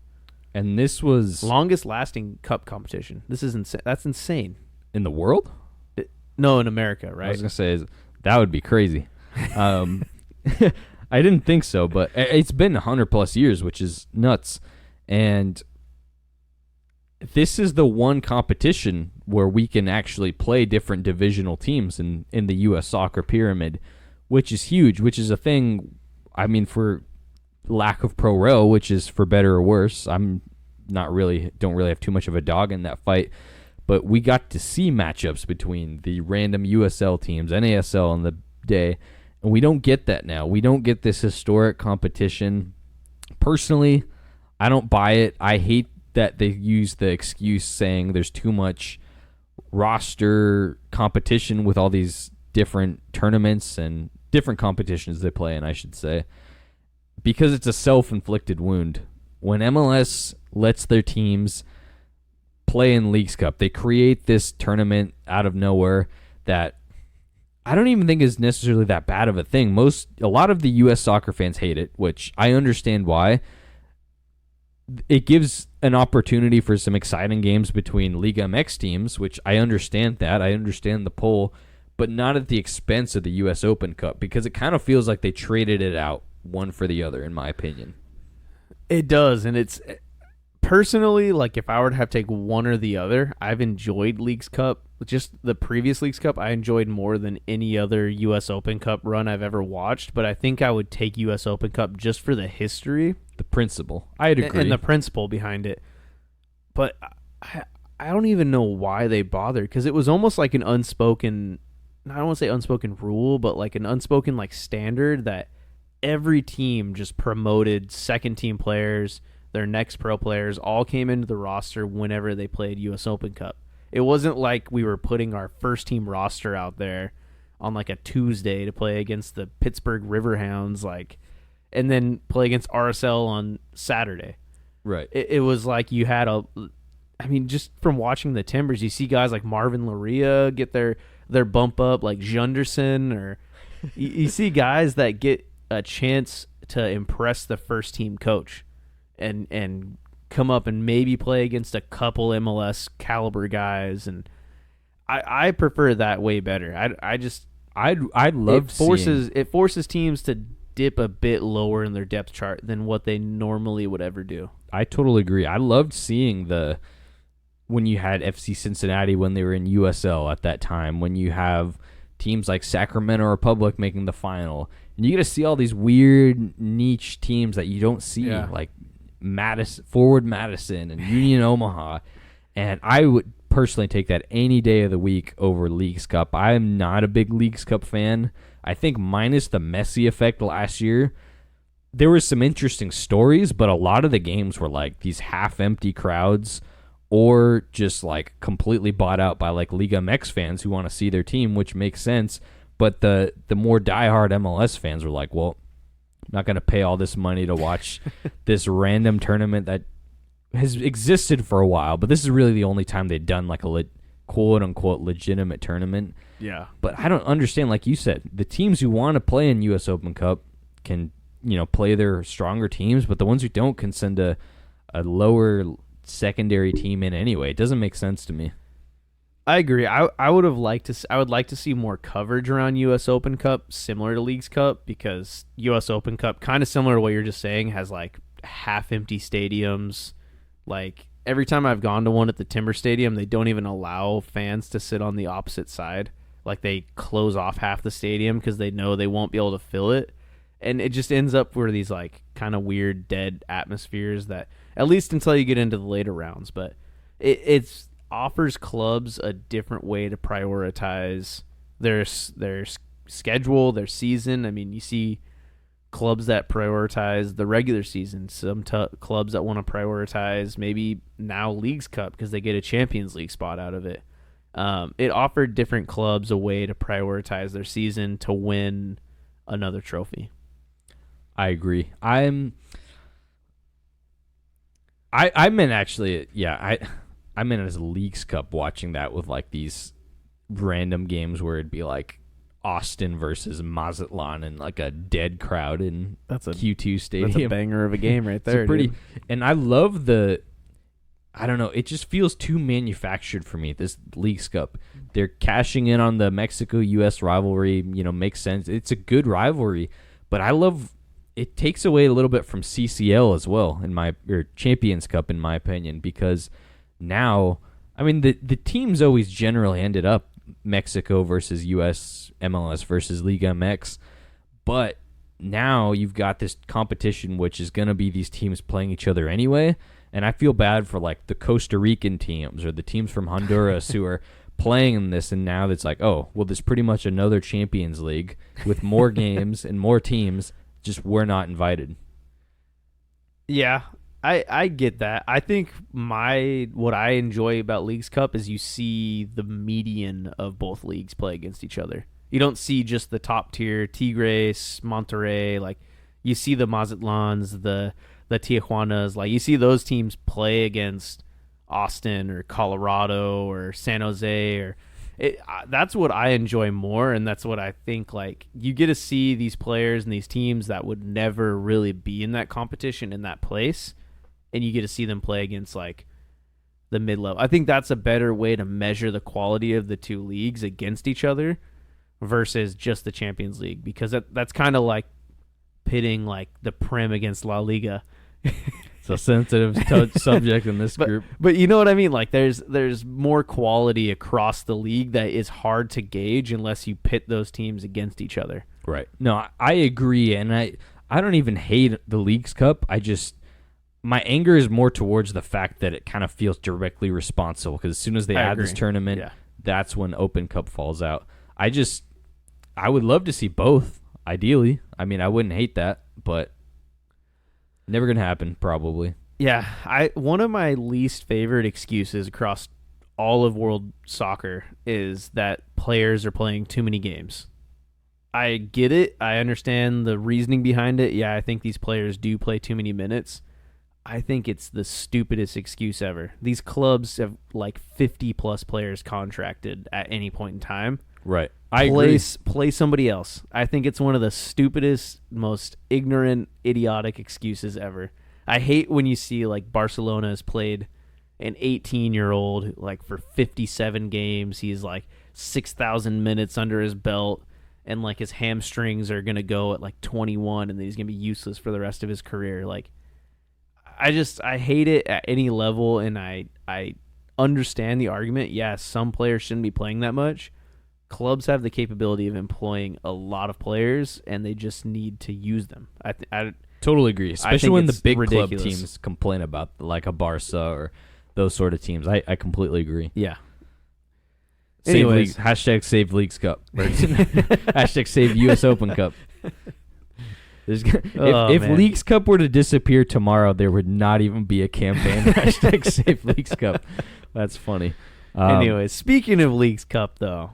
And this was... Longest lasting cup competition. This is insane. That's insane. In the world? No, in America, right? I was going to say, that would be crazy. I didn't think so, but it's been 100+ years, which is nuts. And this is the one competition where we can actually play different divisional teams in the U.S. soccer pyramid, which is huge, which is a thing, I mean, for lack of pro rel, which is for better or worse. Don't really have too much of a dog in that fight. But we got to see matchups between the random USL teams, NASL in the day, and we don't get that now. We don't get this historic competition. Personally, I don't buy it. I hate that they use the excuse saying there's too much roster competition with all these different tournaments and different competitions they play in, I should say, because it's a self-inflicted wound. When MLS lets their teams play in Leagues Cup, they create this tournament out of nowhere that I don't even think is necessarily that bad of a thing. A lot of the U.S. soccer fans hate it, which I understand why. It gives an opportunity for some exciting games between Liga MX teams, which I understand that. I understand the pull, but not at the expense of the U.S. Open Cup, because it kind of feels like they traded it out one for the other, in my opinion. It does, and it's... Personally, like, if I were to have to take one or the other, I've enjoyed Leagues Cup. Just the previous Leagues Cup, I enjoyed more than any other U.S. Open Cup run I've ever watched. But I think I would take U.S. Open Cup just for the history. The principle. I'd agree. And the principle behind it. But I don't even know why they bothered, because it was almost like an unspoken, I don't want to say unspoken rule, but like an unspoken like standard that every team just promoted second-team players. Their Next Pro players all came into the roster whenever they played U.S. Open Cup. It wasn't like we were putting our first-team roster out there on like a Tuesday to play against the Pittsburgh Riverhounds, like, and then play against RSL on Saturday. Right. It was like you had just from watching the Timbers, you see guys like Marvin Loria get their bump up, like Junderson, or you see guys that get a chance to impress the first-team coach. And come up and maybe play against a couple MLS caliber guys, and I prefer that way better. I'd love it forces teams to dip a bit lower in their depth chart than what they normally would ever do. I totally agree. I loved seeing when you had FC Cincinnati when they were in USL at that time, when you have teams like Sacramento Republic making the final, and you get to see all these weird niche teams that you don't see, like Forward Madison and Union Omaha, and I would personally take that any day of the week over Leagues Cup. I am not a big Leagues Cup fan. I think minus the Messi effect last year, there were some interesting stories, but a lot of the games were like these half-empty crowds or just like completely bought out by like Liga MX fans who want to see their team, which makes sense. But the more diehard MLS fans were like, well, I'm not going to pay all this money to watch this random tournament that has existed for a while, but this is really the only time they've done like a quote-unquote legitimate tournament. Yeah. But I don't understand, like you said, the teams who want to play in U.S. Open Cup can play their stronger teams, but the ones who don't can send a lower secondary team in anyway. It doesn't make sense to me. I agree. I would like to see more coverage around U.S. Open Cup, similar to Leagues Cup, because U.S. Open Cup, kind of similar to what you're just saying, has like half-empty stadiums. Like every time I've gone to one at the Timber Stadium, they don't even allow fans to sit on the opposite side. Like they close off half the stadium because they know they won't be able to fill it, and it just ends up where these like kind of weird dead atmospheres that, at least until you get into the later rounds, but it's offers clubs a different way to prioritize their schedule, their season. I mean, you see clubs that prioritize the regular season, some clubs that want to prioritize maybe now Leagues Cup because they get a Champions League spot out of it. It offered different clubs a way to prioritize their season to win another trophy. I agree. I meant actually, yeah, I meant as a Leagues Cup, watching that with like these random games where it'd be like Austin versus Mazatlan and like a dead crowd in Q2 Stadium. That's a banger of a game right there. And I love I don't know, it just feels too manufactured for me, this Leagues Cup. They're cashing in on the Mexico-U.S. rivalry, makes sense. It's a good rivalry, but it takes away a little bit from CCL as well, or Champions Cup, in my opinion, because now, I mean, the teams always generally ended up Mexico versus U.S. MLS versus Liga MX, but now you've got this competition which is going to be these teams playing each other anyway, and I feel bad for like the Costa Rican teams or the teams from Honduras who are playing in this, and now it's like, oh, well, there's pretty much another Champions League with more games and more teams, just we're not invited. Yeah, I get that. I think what I enjoy about Leagues Cup is you see the median of both leagues play against each other. You don't see just the top tier, Tigres, Monterrey. Like you see the Mazatlans, the Tijuanas. Like you see those teams play against Austin or Colorado or San Jose. Or that's what I enjoy more, and that's what I think. Like you get to see these players and these teams that would never really be in that competition in that place. And you get to see them play against like the mid-level. I think that's a better way to measure the quality of the two leagues against each other versus just the Champions League, because that's kind of like pitting like the Prem against La Liga. It's a sensitive subject in this group. But you know what I mean? Like there's more quality across the league that is hard to gauge unless you pit those teams against each other. Right. No, I agree, and I don't even hate the Leagues Cup. My anger is more towards the fact that it kind of feels directly responsible, because as soon as they add this tournament, that's when Open Cup falls out. I would love to see both, ideally. I mean, I wouldn't hate that, but never going to happen, probably. Yeah, one of my least favorite excuses across all of world soccer is that players are playing too many games. I get it. I understand the reasoning behind it. Yeah, I think these players do play too many minutes. I think it's the stupidest excuse ever. These clubs have like 50-plus players contracted at any point in time. Right. I agree. Play somebody else. I think it's one of the stupidest, most ignorant, idiotic excuses ever. I hate when you see like Barcelona has played an 18-year-old like for 57 games. He's like 6,000 minutes under his belt, and like his hamstrings are going to go at like 21, and then he's going to be useless for the rest of his career. Like, I hate it at any level, and I understand the argument. Yeah, some players shouldn't be playing that much. Clubs have the capability of employing a lot of players, and they just need to use them. I totally agree, especially when the big ridiculous club teams complain about like a Barca or those sort of teams. I completely agree. Yeah. Anyways, hashtag save Leagues Cup. Hashtag save U.S. Open Cup. If Leagues Cup were to disappear tomorrow, there would not even be a campaign. Hashtag save Leagues Cup. That's funny. Anyways, speaking of Leagues Cup, though,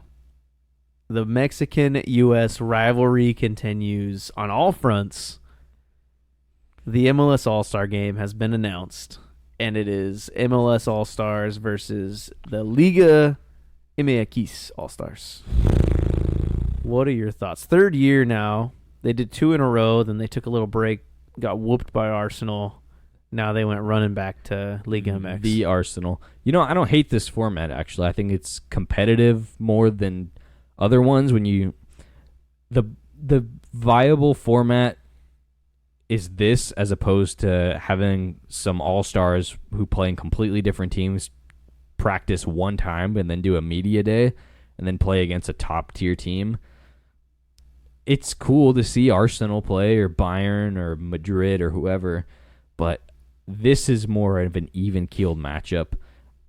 the Mexican-U.S. rivalry continues on all fronts. The MLS All-Star game has been announced, and it is MLS All-Stars versus the Liga MX All-Stars. What are your thoughts? Third year now They did 2 in a row, then they took a little break, got whooped by Arsenal. Now they went running back to Liga MX. The Arsenal. I don't hate this format, actually. I think it's competitive more than other ones. When you... The viable format is this, as opposed to having some all-stars who play in completely different teams practice one time and then do a media day and then play against a top-tier team. It's cool to see Arsenal play or Bayern or Madrid or whoever, but this is more of an even-keeled matchup.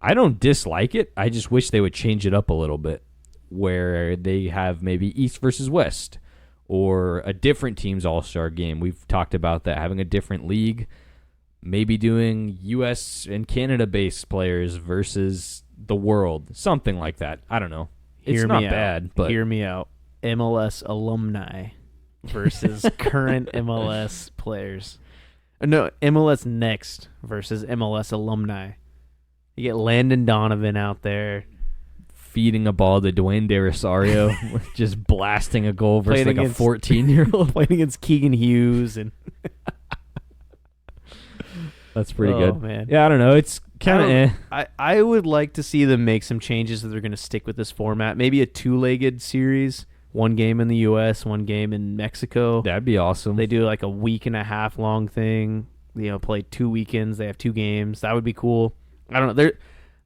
I don't dislike it. I just wish they would change it up a little bit, where they have maybe East versus West or a different team's all-star game. We've talked about that, having a different league, maybe doing U.S. and Canada-based players versus the world, something like that. I don't know. It's not bad, but... Hear me out. MLS alumni versus current MLS players. No, MLS Next versus MLS alumni. You get Landon Donovan out there feeding a ball to Dwayne De Rosario, just blasting a goal versus like a 14-year-old. Playing against Keegan Hughes. And that's pretty good. Man. Yeah, I don't know. It's kind of I would like to see them make some changes if they're going to stick with this format. Maybe a 2-legged series. 1 game in the U.S., 1 game in Mexico. That'd be awesome. They do like a week and a half long thing. Play 2 weekends. They have 2 games. That would be cool. I don't know.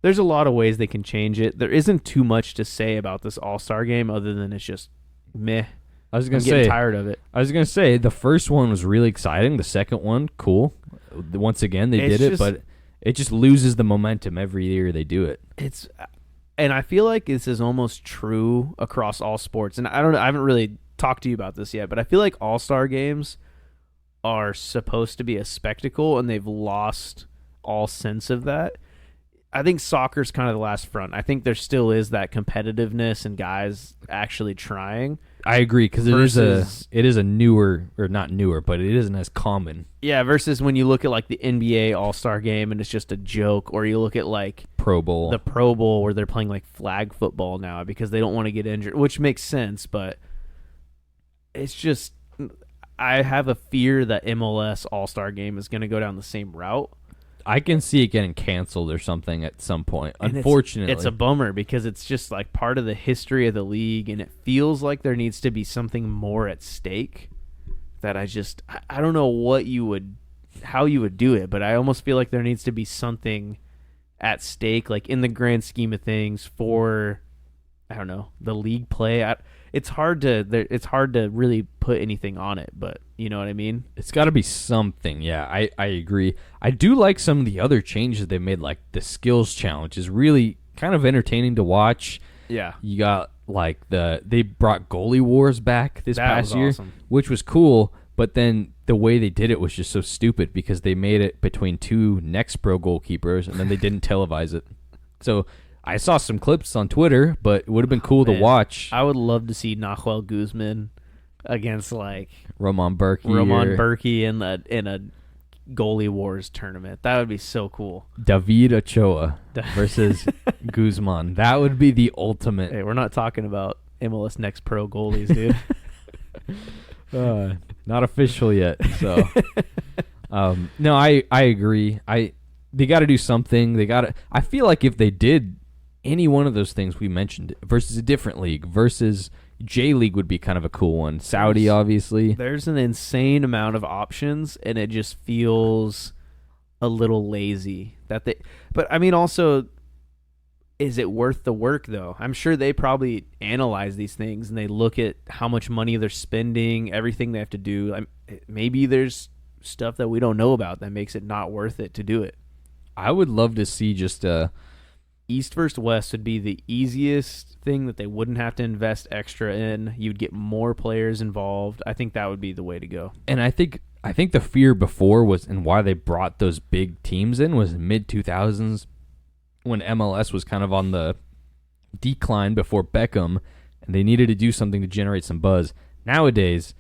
There's a lot of ways they can change it. There isn't too much to say about this All-Star game other than it's just meh. I'm getting tired of it. I was going to say, the first one was really exciting. The second one, cool. Once again, they did it, but it just loses the momentum every year they do it. And I feel like this is almost true across all sports. And I haven't really talked to you about this yet, but I feel like All-Star games are supposed to be a spectacle, and they've lost all sense of that. I think soccer's kind of the last front. I think there still is that competitiveness and guys actually trying. I agree, because it is a newer, or not newer, but it isn't as common. Yeah, versus when you look at like the NBA All-Star game and it's just a joke, or you look at like Pro Bowl. The Pro Bowl where they're playing like flag football now because they don't want to get injured, which makes sense, but it's just, I have a fear that MLS All-Star game is going to go down the same route. I can see it getting canceled or something at some point. And unfortunately, it's a bummer because it's just like part of the history of the league, and it feels like there needs to be something more at stake. That I don't know how you would do it, but I almost feel like there needs to be something at stake, like in the grand scheme of things for, I don't know, the league play. It's hard to really put anything on it, but you know what I mean? It's got to be something. Yeah, I agree. I do like some of the other changes they made, like the skills challenge is really kind of entertaining to watch. Yeah. You got like they brought goalie wars back this past year, awesome. Which was cool, but then the way they did it was just so stupid because they made it between 2 next pro goalkeepers and then they didn't televise it. So I saw some clips on Twitter, but it would have been cool to watch. I would love to see Nahuel Guzman against like Roman Berkey in a goalie wars tournament. That would be so cool. David Ochoa versus Guzman. That would be the ultimate. Hey, we're not talking about MLS Next Pro goalies, dude. Not official yet. So, no, I agree. They got to do something. I feel like if they did any one of those things we mentioned versus a different league, versus J League would be kind of a cool one. Saudi, obviously. There's an insane amount of options, and it just feels a little lazy. But I mean, also, is it worth the work though? I'm sure they probably analyze these things and they look at how much money they're spending, everything they have to do. Maybe there's stuff that we don't know about that makes it not worth it to do it. I would love to see just East versus West would be the easiest thing that they wouldn't have to invest extra in. You'd get more players involved. I think that would be the way to go. And I think the fear before was, and why they brought those big teams in, was mid-2000s when MLS was kind of on the decline before Beckham, and they needed to do something to generate some buzz. Nowadays,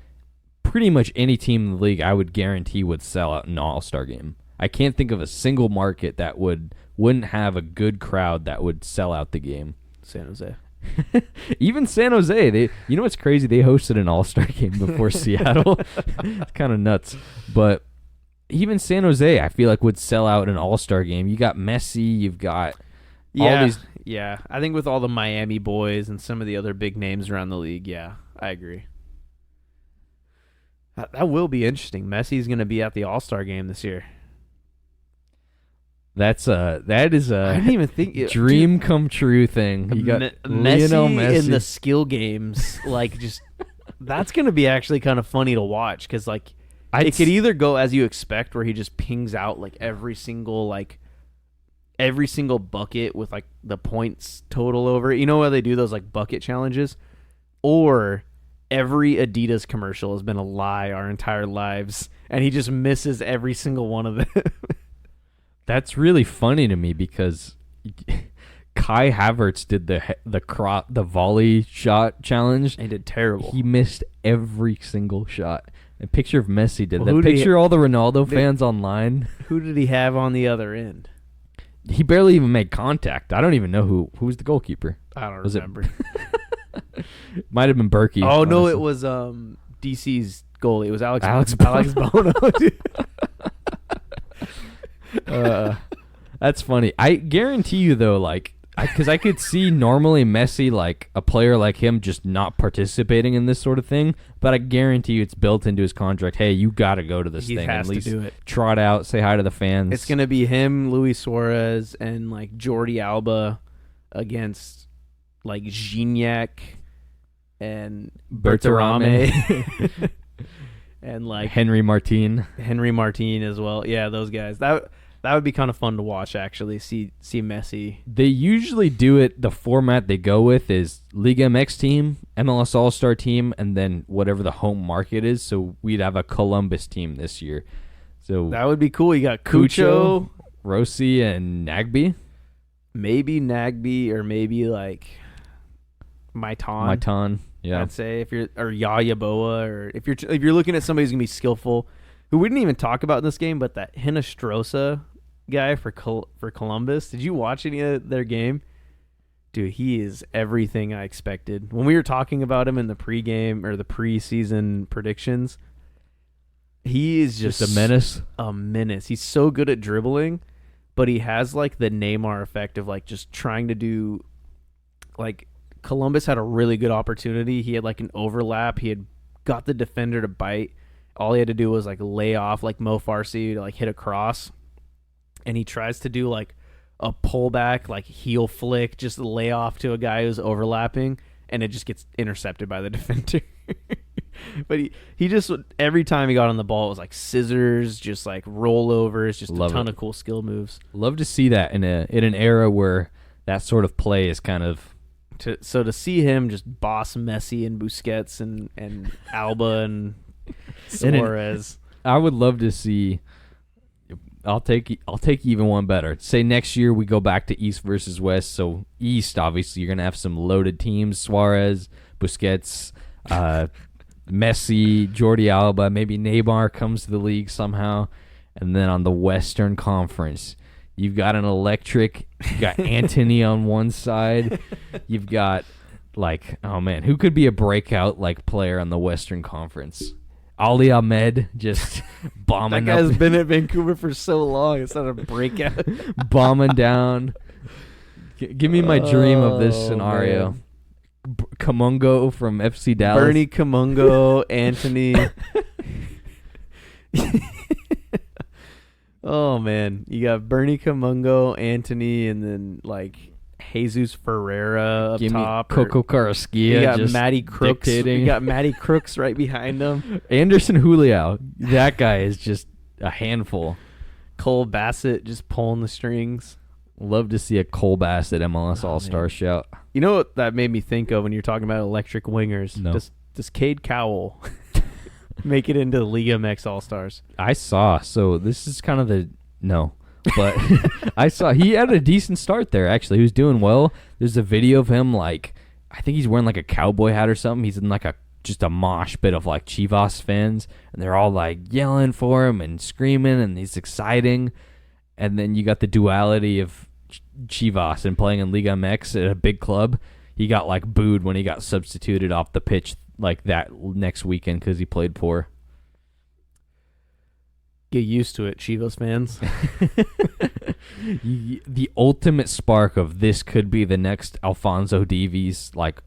pretty much any team in the league, I would guarantee, would sell out an All-Star game. I can't think of a single market that wouldn't have a good crowd that would sell out the game. San Jose. Even San Jose, you know what's crazy? They hosted an All-Star game before Seattle. It's kind of nuts. But even San Jose, I feel like would sell out an All-Star game. You got Messi, you've got all these. Yeah, I think with all the Miami boys and some of the other big names around the league, yeah, I agree. That will be interesting. Messi's going to be at the All-Star game this year. That is a I didn't even think dream come true thing. You got Lionel Messi in the skill games, like just that's going to be actually kind of funny to watch because like it could either go as you expect, where he just pings out like every single bucket with like the points total over it. You know how they do those like bucket challenges, or every Adidas commercial has been a lie our entire lives, and he just misses every single one of them. That's really funny to me because Kai Havertz did the volley shot challenge. He did terrible. He missed every single shot. A picture of Messi did that. Picture all the Ronaldo fans online. Who did he have on the other end? He barely even made contact. I don't even know who was the goalkeeper. I don't remember. Might have been Berkey. Oh, honestly. No, it was DC's goalie. It was Alex Bono. Dude. That's funny. I guarantee you though, like, because I could see normally Messi, like a player like him, just not participating in this sort of thing. But I guarantee you, it's built into his contract. Hey, you got to go to this thing. He has at least to do it. Trot out, say hi to the fans. It's gonna be him, Luis Suarez, and like Jordi Alba against like Gignac and Berterame. And like Henry Martin as well. Yeah, those guys. That would be kind of fun to watch, actually. See Messi. They usually do it. The format they go with is Liga MX team, MLS All-Star team, and then whatever the home market is. So we'd have a Columbus team this year. So that would be cool. You got Cucho, Rossi, and Nagby. Maybe Nagby, or maybe like Maitan. Yeah, I'd say or Yaya Boa, or if you're looking at somebody who's gonna be skillful, who we didn't even talk about in this game, but that Hinostroza guy for Columbus. Did you watch any of their game? Dude, he is everything I expected. When we were talking about him in the pregame or the preseason predictions, he is just a menace. A menace. He's so good at dribbling, but he has like the Neymar effect of like just trying to do like. Columbus had a really good opportunity. He had like an overlap. He had got the defender to bite. All he had to do was like lay off like Mo Farsi to like hit a cross. And he tries to do like a pullback, like heel flick, just lay off to a guy who's overlapping, and it just gets intercepted by the defender. But he just, every time he got on the ball, it was like scissors, just like rollovers, just a ton of cool skill moves. Love to see that in an era where that sort of play is kind of. To see him just boss Messi and Busquets and Alba and Suarez. I would love to see. I'll take even one better. Say next year we go back to East versus West. So East, obviously, you're gonna have some loaded teams: Suarez, Busquets, Messi, Jordi Alba. Maybe Neymar comes to the league somehow. And then on the Western Conference, you've got an electric. You got Antony on one side. You've got like, oh man, who could be a breakout like player on the Western Conference? Ali Ahmed just bombing. That guy's been at Vancouver for so long. It's not a breakout. Bombing down. Give me my dream of this scenario. Kamungo from FC Dallas. Bernie Kamungo, Antony. Oh man, you got Bernie Kamungo, Antony, and then like Jesus Ferreira up top. Coco Carrasquilla. You got Matty Crooks. Dictating. You got Matty Crooks right behind him. Anderson Julio. That guy is just a handful. Cole Bassett just pulling the strings. Love to see a Cole Bassett MLS All-Star shout. You know what that made me think of when you're talking about electric wingers? No. Does Cade Cowell make it into the Liga MX All-Stars? I saw. So this is kind of but I saw he had a decent start there, actually. He was doing well. There's a video of him, like, I think he's wearing like a cowboy hat or something. He's in like just a mosh pit of like Chivas fans, and they're all like yelling for him and screaming, and he's exciting. And then you got the duality of Chivas and playing in Liga MX at a big club. he got like booed when he got substituted off the pitch like that next weekend because he played poor. Get used to it, Chivas fans. The ultimate spark of this could be the next Alfonso Davies, like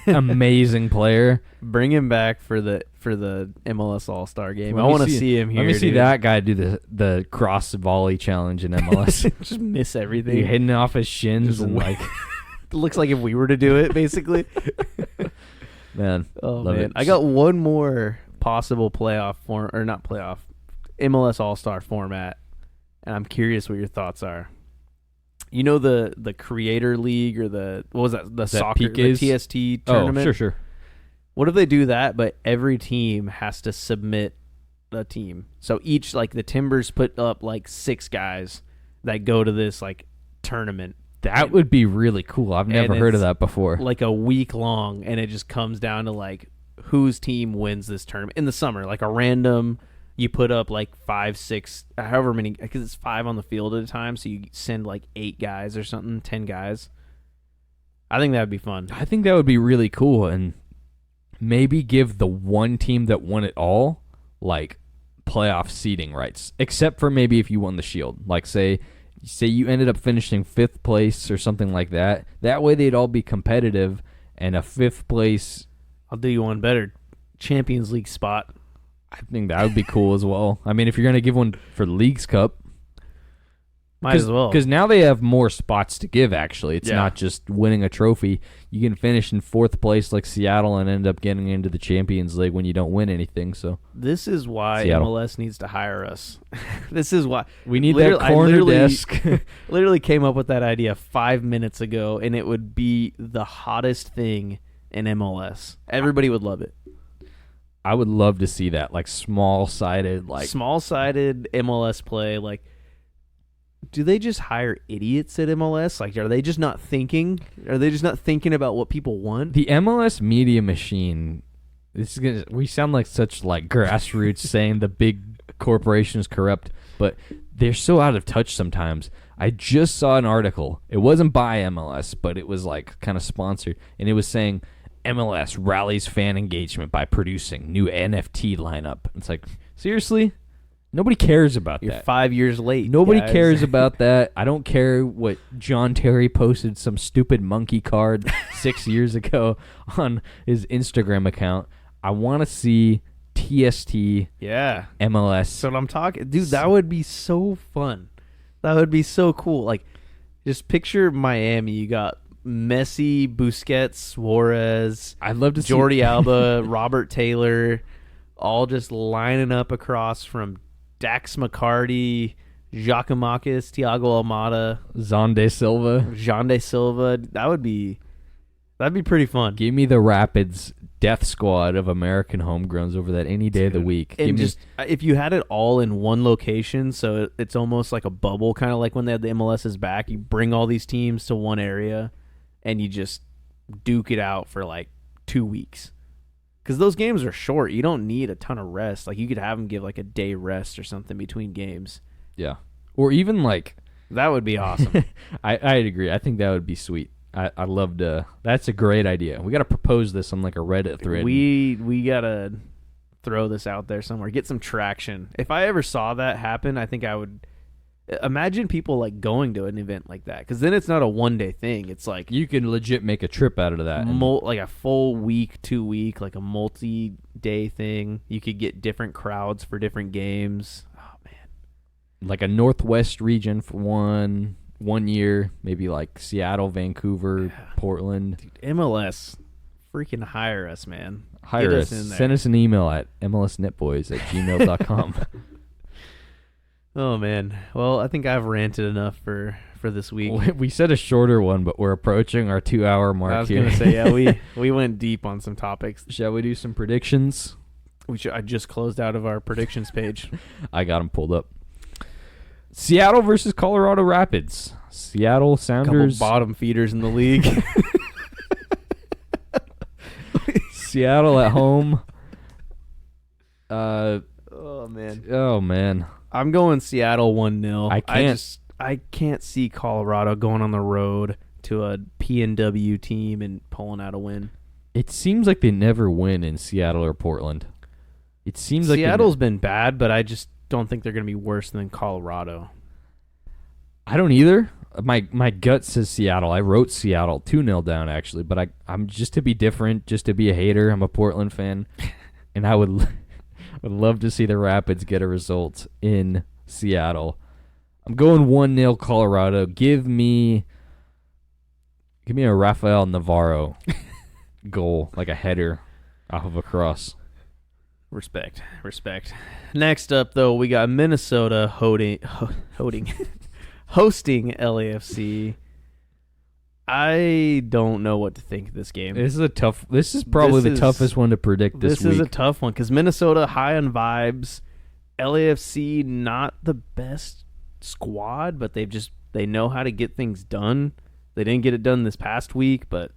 amazing player. Bring him back for the MLS All-Star game. I want to see him here. Let me see that guy do the cross volley challenge in MLS. Just miss everything. You're hitting off his shins and like it looks like if we were to do it, basically. Man, oh love man, it. I got one more possible playoff form, or not playoff, MLS All-Star format, and I'm curious what your thoughts are. You know the Creator League or what was that? The soccer, the TST tournament. Oh, sure. What if they do that, but every team has to submit a team? So each, like the Timbers put up like 6 guys that go to this like tournament. That would be really cool. I've never heard of that before. Like a week long, and it just comes down to like whose team wins this tournament in the summer. Like a random, you put up like 5, 6, however many, because it's 5 on the field at a time. So you send like 8 guys or something, 10 guys. I think that would be fun. I think that would be really cool, and maybe give the one team that won it all like playoff seeding rights, except for maybe if you won the Shield. Like say you ended up finishing 5th place or something like that. That way they'd all be competitive, and a 5th place. I'll do you one better. Champions League spot. I think that would be cool as well. I mean, if you're going to give one for the Leagues Cup. Might as well. Because now they have more spots to give, actually. It's Yeah. not just winning a trophy. You can finish in 4th place like Seattle and end up getting into the Champions League when you don't win anything. So this is why Seattle. MLS needs to hire us. This is why. we need that corner desk. Literally came up with that idea 5 minutes ago, and it would be the hottest thing in MLS. Everybody would love it. I would love to see that, like small-sided, like small-sided MLS play. Like, do they just hire idiots at MLS? Like, are they just not thinking? Are they just not thinking about what people want? the MLS media machine. We sound like such like grassroots saying the big corporations corrupt, but they're so out of touch sometimes. I just saw an article. It wasn't by MLS, but it was like kind of sponsored, and it was saying MLS rallies fan engagement by producing new NFT lineup. It's like, seriously? Nobody cares about You're that. 5 years late. Nobody guys. cares about that. I don't care what John Terry posted some stupid monkey card 6 years ago on his Instagram account. I want to see TST Yeah. MLS. That's what I'm talking. Dude, that would be so fun. That would be so cool. Like, just picture Miami. You got Messi, Busquets, Suarez, I'd love to see Jordi Alba, Robert Taylor, all just lining up across from Dax McCarty, Giacomakis, Thiago Almada, Zonde Silva. Jean de Silva. That'd be pretty fun. Give me the Rapids death squad of American homegrowns over that any day of the week. And Give me- just if you had it all in one location, so it's almost like a bubble, kind of like when they had the MLS's back. You bring all these teams to one area, and you just duke it out for like 2 weeks. Because those games are short. You don't need a ton of rest. Like, you could have them give like a day rest or something between games. yeah. Or even like, That would be awesome. I'd agree. I think that would be sweet. I love to. That's a great idea. We got to propose this on like a Reddit thread. We gotta throw this out there somewhere. Get some traction. If I ever saw that happen, I think I would imagine people like going to an event like that. Because then it's not a 1 day thing. It's like You can legit make a trip out of that. and- like a full week, 2 week, like a multi-day thing. You could get different crowds for different games. Oh man, like a Northwest region for one year, maybe like Seattle, Vancouver, Portland. dude, MLS, freaking hire us, man. Hire Get us. in there. Send us an email at mlsnetboys@gmail.com. Oh man. Well, I think I've ranted enough for this week. We said a shorter one, but we're approaching our 2-hour mark I was here. gonna say, yeah, we went deep on some topics. Shall we do some predictions? I just closed out of our predictions page. I got them pulled up. Seattle versus Colorado Rapids. Seattle Couple Sounders. bottom feeders in the league. Seattle at home. Oh man, Oh man. I'm going Seattle 1-0. I can't- I can't see Colorado going on the road to a PNW team and pulling out a win. It seems like they never win in Seattle or Portland. It seems like Seattle's been bad, but I just don't think they're going to be worse than Colorado. I don't either. My gut says Seattle. I wrote Seattle 2-0 down, actually, but I'm just to be different, just to be a hater. I'm a Portland fan, and I would love to see the Rapids get a result in Seattle. I'm going 1-0 Colorado. Give me a Rafael Navarro goal, like a header off of a cross. Respect. Next up, though, we got Minnesota hosting LAFC. I don't know what to think of this game. This is probably the toughest one to predict this week. This is a tough one because Minnesota high on vibes. LAFC not the best squad, but they know how to get things done. They didn't get it done this past week, but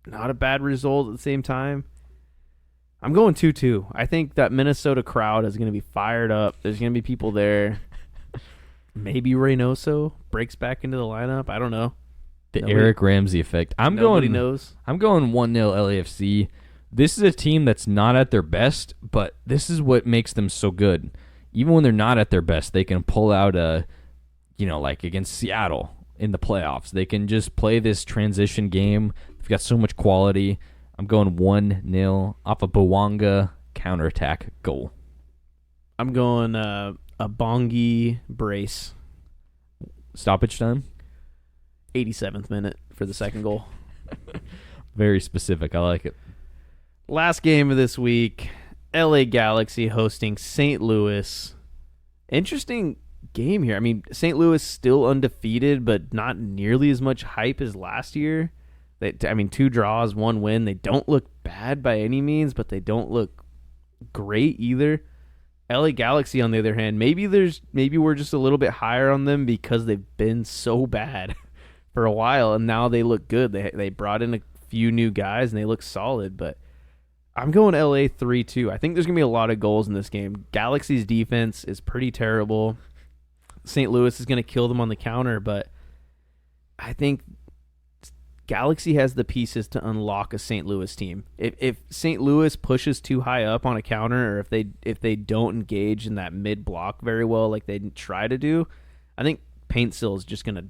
not a bad result at the same time. I'm going 2-2. I think that Minnesota crowd is going to be fired up. There's going to be people there. Maybe Reynoso breaks back into the lineup. I don't know. Eric Ramsey effect. Nobody knows. I'm going 1-0 LAFC. This is a team that's not at their best, but this is what makes them so good. Even when they're not at their best, they can pull out like against Seattle in the playoffs. They can just play this transition game. They've got so much quality. I'm going 1-0 off a Bouanga counterattack goal. I'm going a Bongi brace. Stoppage time? 87th minute for the second goal. Very specific. I like it. Last game of this week, LA Galaxy hosting St. Louis. Interesting game here. I mean, St. Louis still undefeated, but not nearly as much hype as last year. 2 draws, 1 win. They don't look bad by any means, but they don't look great either. LA Galaxy, on the other hand, maybe we're just a little bit higher on them because they've been so bad for a while, and now they look good. They brought in a few new guys, and they look solid, but I'm going LA 3-2. I think there's going to be a lot of goals in this game. Galaxy's defense is pretty terrible. St. Louis is going to kill them on the counter, but I think Galaxy has the pieces to unlock a St. Louis team. If St. Louis pushes too high up on a counter, or if they don't engage in that mid block very well like they try to do, I think Paintsil is just going to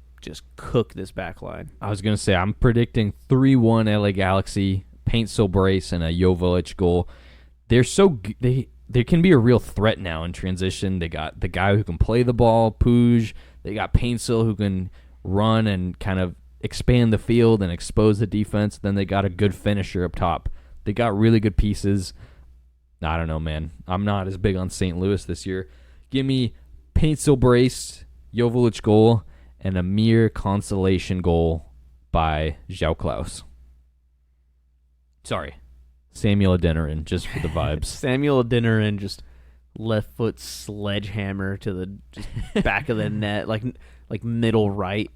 cook this back line. I was going to say, I'm predicting 3-1 LA Galaxy, Paintsil brace, and a Jovic goal. They're so they can be a real threat now in transition. They got the guy who can play the ball, Puig. They got Paintsil who can run and kind of expand the field and expose the defense. Then they got a good finisher up top. They got really good pieces. I don't know, man. I'm not as big on St. Louis this year. Give me Paintsil brace, Jovic goal, and a mere consolation goal by João Klaus. Sorry, Samuel Adeniran, just for the vibes. Samuel Adeniran just left foot sledgehammer to the just back of the net, like middle right.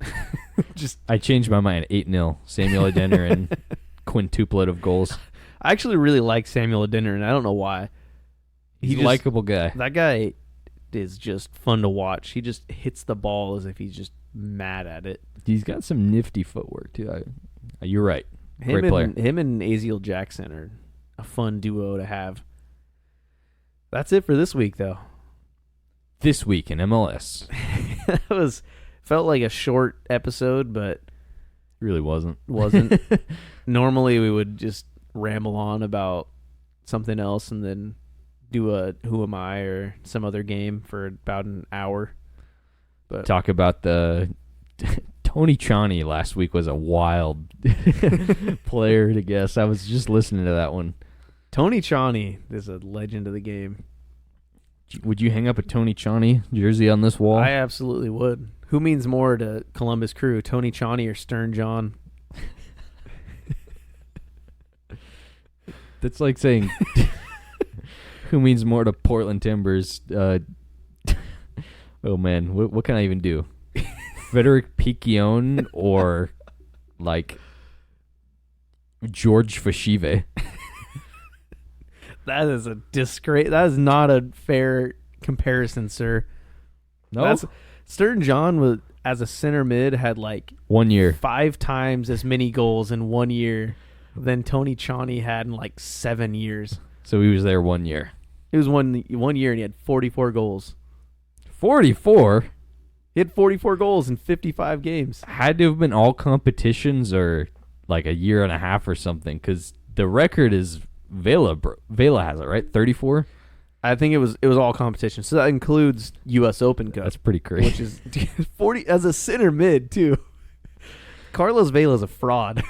I changed my mind. 8-0. Samuel Adeniran, quintuplet of goals. I actually really like Samuel Adeniran. I don't know why. He's a likable guy. That guy is just fun to watch. He just hits the ball as if he's just mad at it. He's got some nifty footwork too. You're right. Great player. Him and Aziel Jackson are a fun duo to have. That's it for this week, though. This week in MLS. Felt like a short episode, but it really wasn't. Normally we would just ramble on about something else and then do a Who Am I or some other game for about an hour. But talk about the Tony Chani last week was a wild player to guess. I was just listening to that one. Tony Chani is a legend of the game. Would you hang up a Tony Chani jersey on this wall? I absolutely would. Who means more to Columbus Crew, Tony Chani or Stern John? That's like saying who means more to Portland Timbers. Oh, man. What can I even do? Frederick Piquion or, like, George Fashive? That is a disgrace. That is not a fair comparison, sir. No? Stern John was... as a center mid had like 1 year. 5 times as many goals in 1 year than Tony Tchani had in like 7 years. So he was there 1 year. It was one year and he had 44 goals. 44? He had 44 goals in 55 games. Had to have been all competitions or like a year and a half or something, because the record is Vela. Vela has it, right? 34? I think it was all competition. So that includes U.S. Open Cup. That's pretty crazy. Which is 40 as a center mid, too. Carlos Vela's a fraud.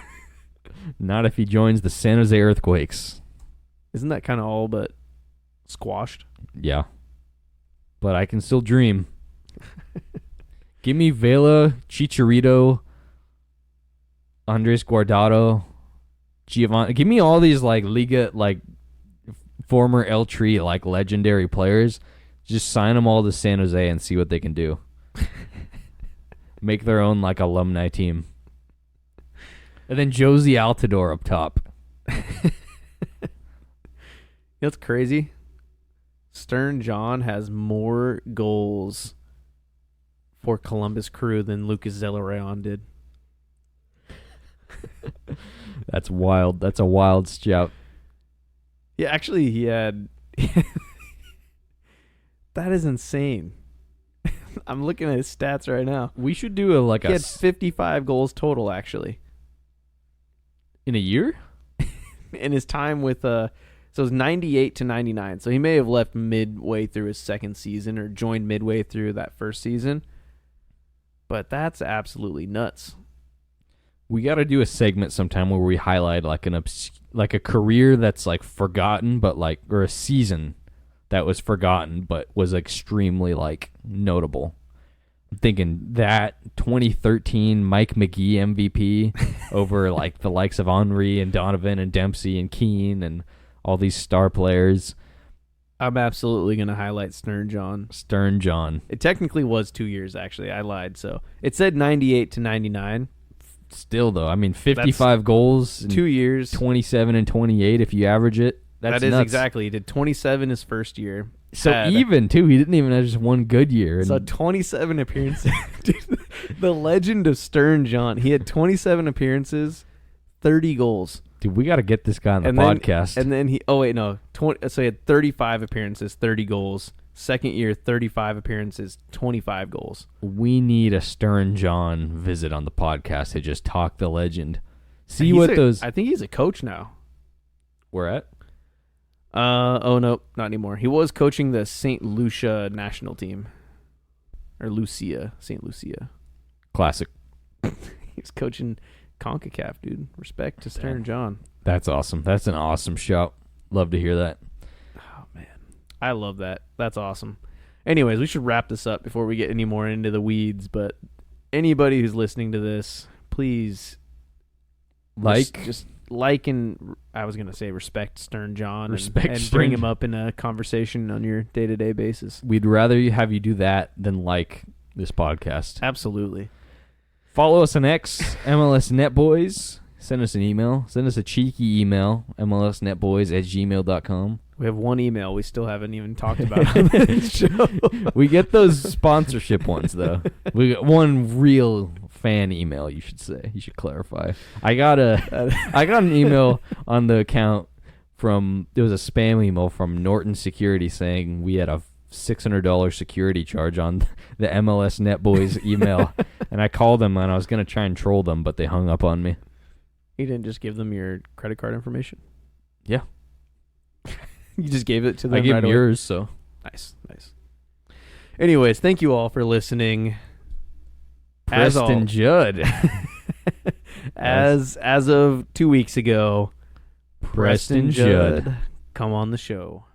Not if he joins the San Jose Earthquakes. Isn't that kind of all but squashed? Yeah. But I can still dream. Give me Vela, Chicharito, Andres Guardado, Giovanni. Give me all these like Liga, like former El Tri, like legendary players. Just sign them all to San Jose and see what they can do. Make their own like alumni team. And then Josie Altidore up top. You know what's crazy? Stern John has more goals for Columbus Crew than Lucas Zelarayan did. That's wild. That's a wild shout. Yeah, actually, he had... That is insane. I'm looking at his stats right now. We should do He had 55 goals total, actually. In a year? In his time with... So it was 98 to 99. So he may have left midway through his second season or joined midway through that first season. But that's absolutely nuts. We got to do a segment sometime where we highlight like like a career that's like forgotten, but like, or a season that was forgotten but was extremely like notable. I'm thinking that 2013 Mike McGee MVP over like the likes of Henry and Donovan and Dempsey and Keane and all these star players. I'm absolutely going to highlight Stern John. Stern John. It technically was 2 years, actually. I lied. So it said 98 to 99. Still, though, I mean, 55 goals. 2 years. 27 and 28 if you average it. That's that is nuts. Exactly. He did 27 his first year. So even, too. He didn't even have just one good year. And so 27 appearances. Dude, the legend of Stern John. He had 27 appearances, 30 goals. Dude, we got to get this guy on the podcast. And then he... Oh, wait, no. So he had 35 appearances, 30 goals. Second year, 35 appearances, 25 goals. We need a Stern John visit on the podcast to just talk the legend. See what those... I think he's a coach now. Where at? Oh, no, not anymore. He was coaching the St. Lucia national team. Or Lucia. St. Lucia. Classic. He's coaching... CONCACAF, dude. Respect to Stern John. That's awesome. That's an awesome shout. Love to hear that. Oh, man. I love that. That's awesome. Anyways, we should wrap this up before we get any more into the weeds, but anybody who's listening to this, please just like and I was going to say respect Stern John and bring him up in a conversation on your day-to-day basis. We'd rather have you do that than like this podcast. Absolutely. Follow us on X, MLS Netboys. Send us an email. Send us a cheeky email, mlsnetboys@gmail.com. We have one email we still haven't even talked about on this show. We get those sponsorship ones, though. We got one real fan email, you should say. You should clarify. I got an email on the account from, it was a spam email from Norton Security saying we had a $600 security charge on the MLS Netboys email. And I called them and I was going to try and troll them, but they hung up on me. You didn't just give them your credit card information? Yeah. You just gave it to them. I gave right them away? yours, so. Nice. Anyways, thank you all for listening. Preston Judd. as of 2 weeks ago, Preston Judd. Come on the show.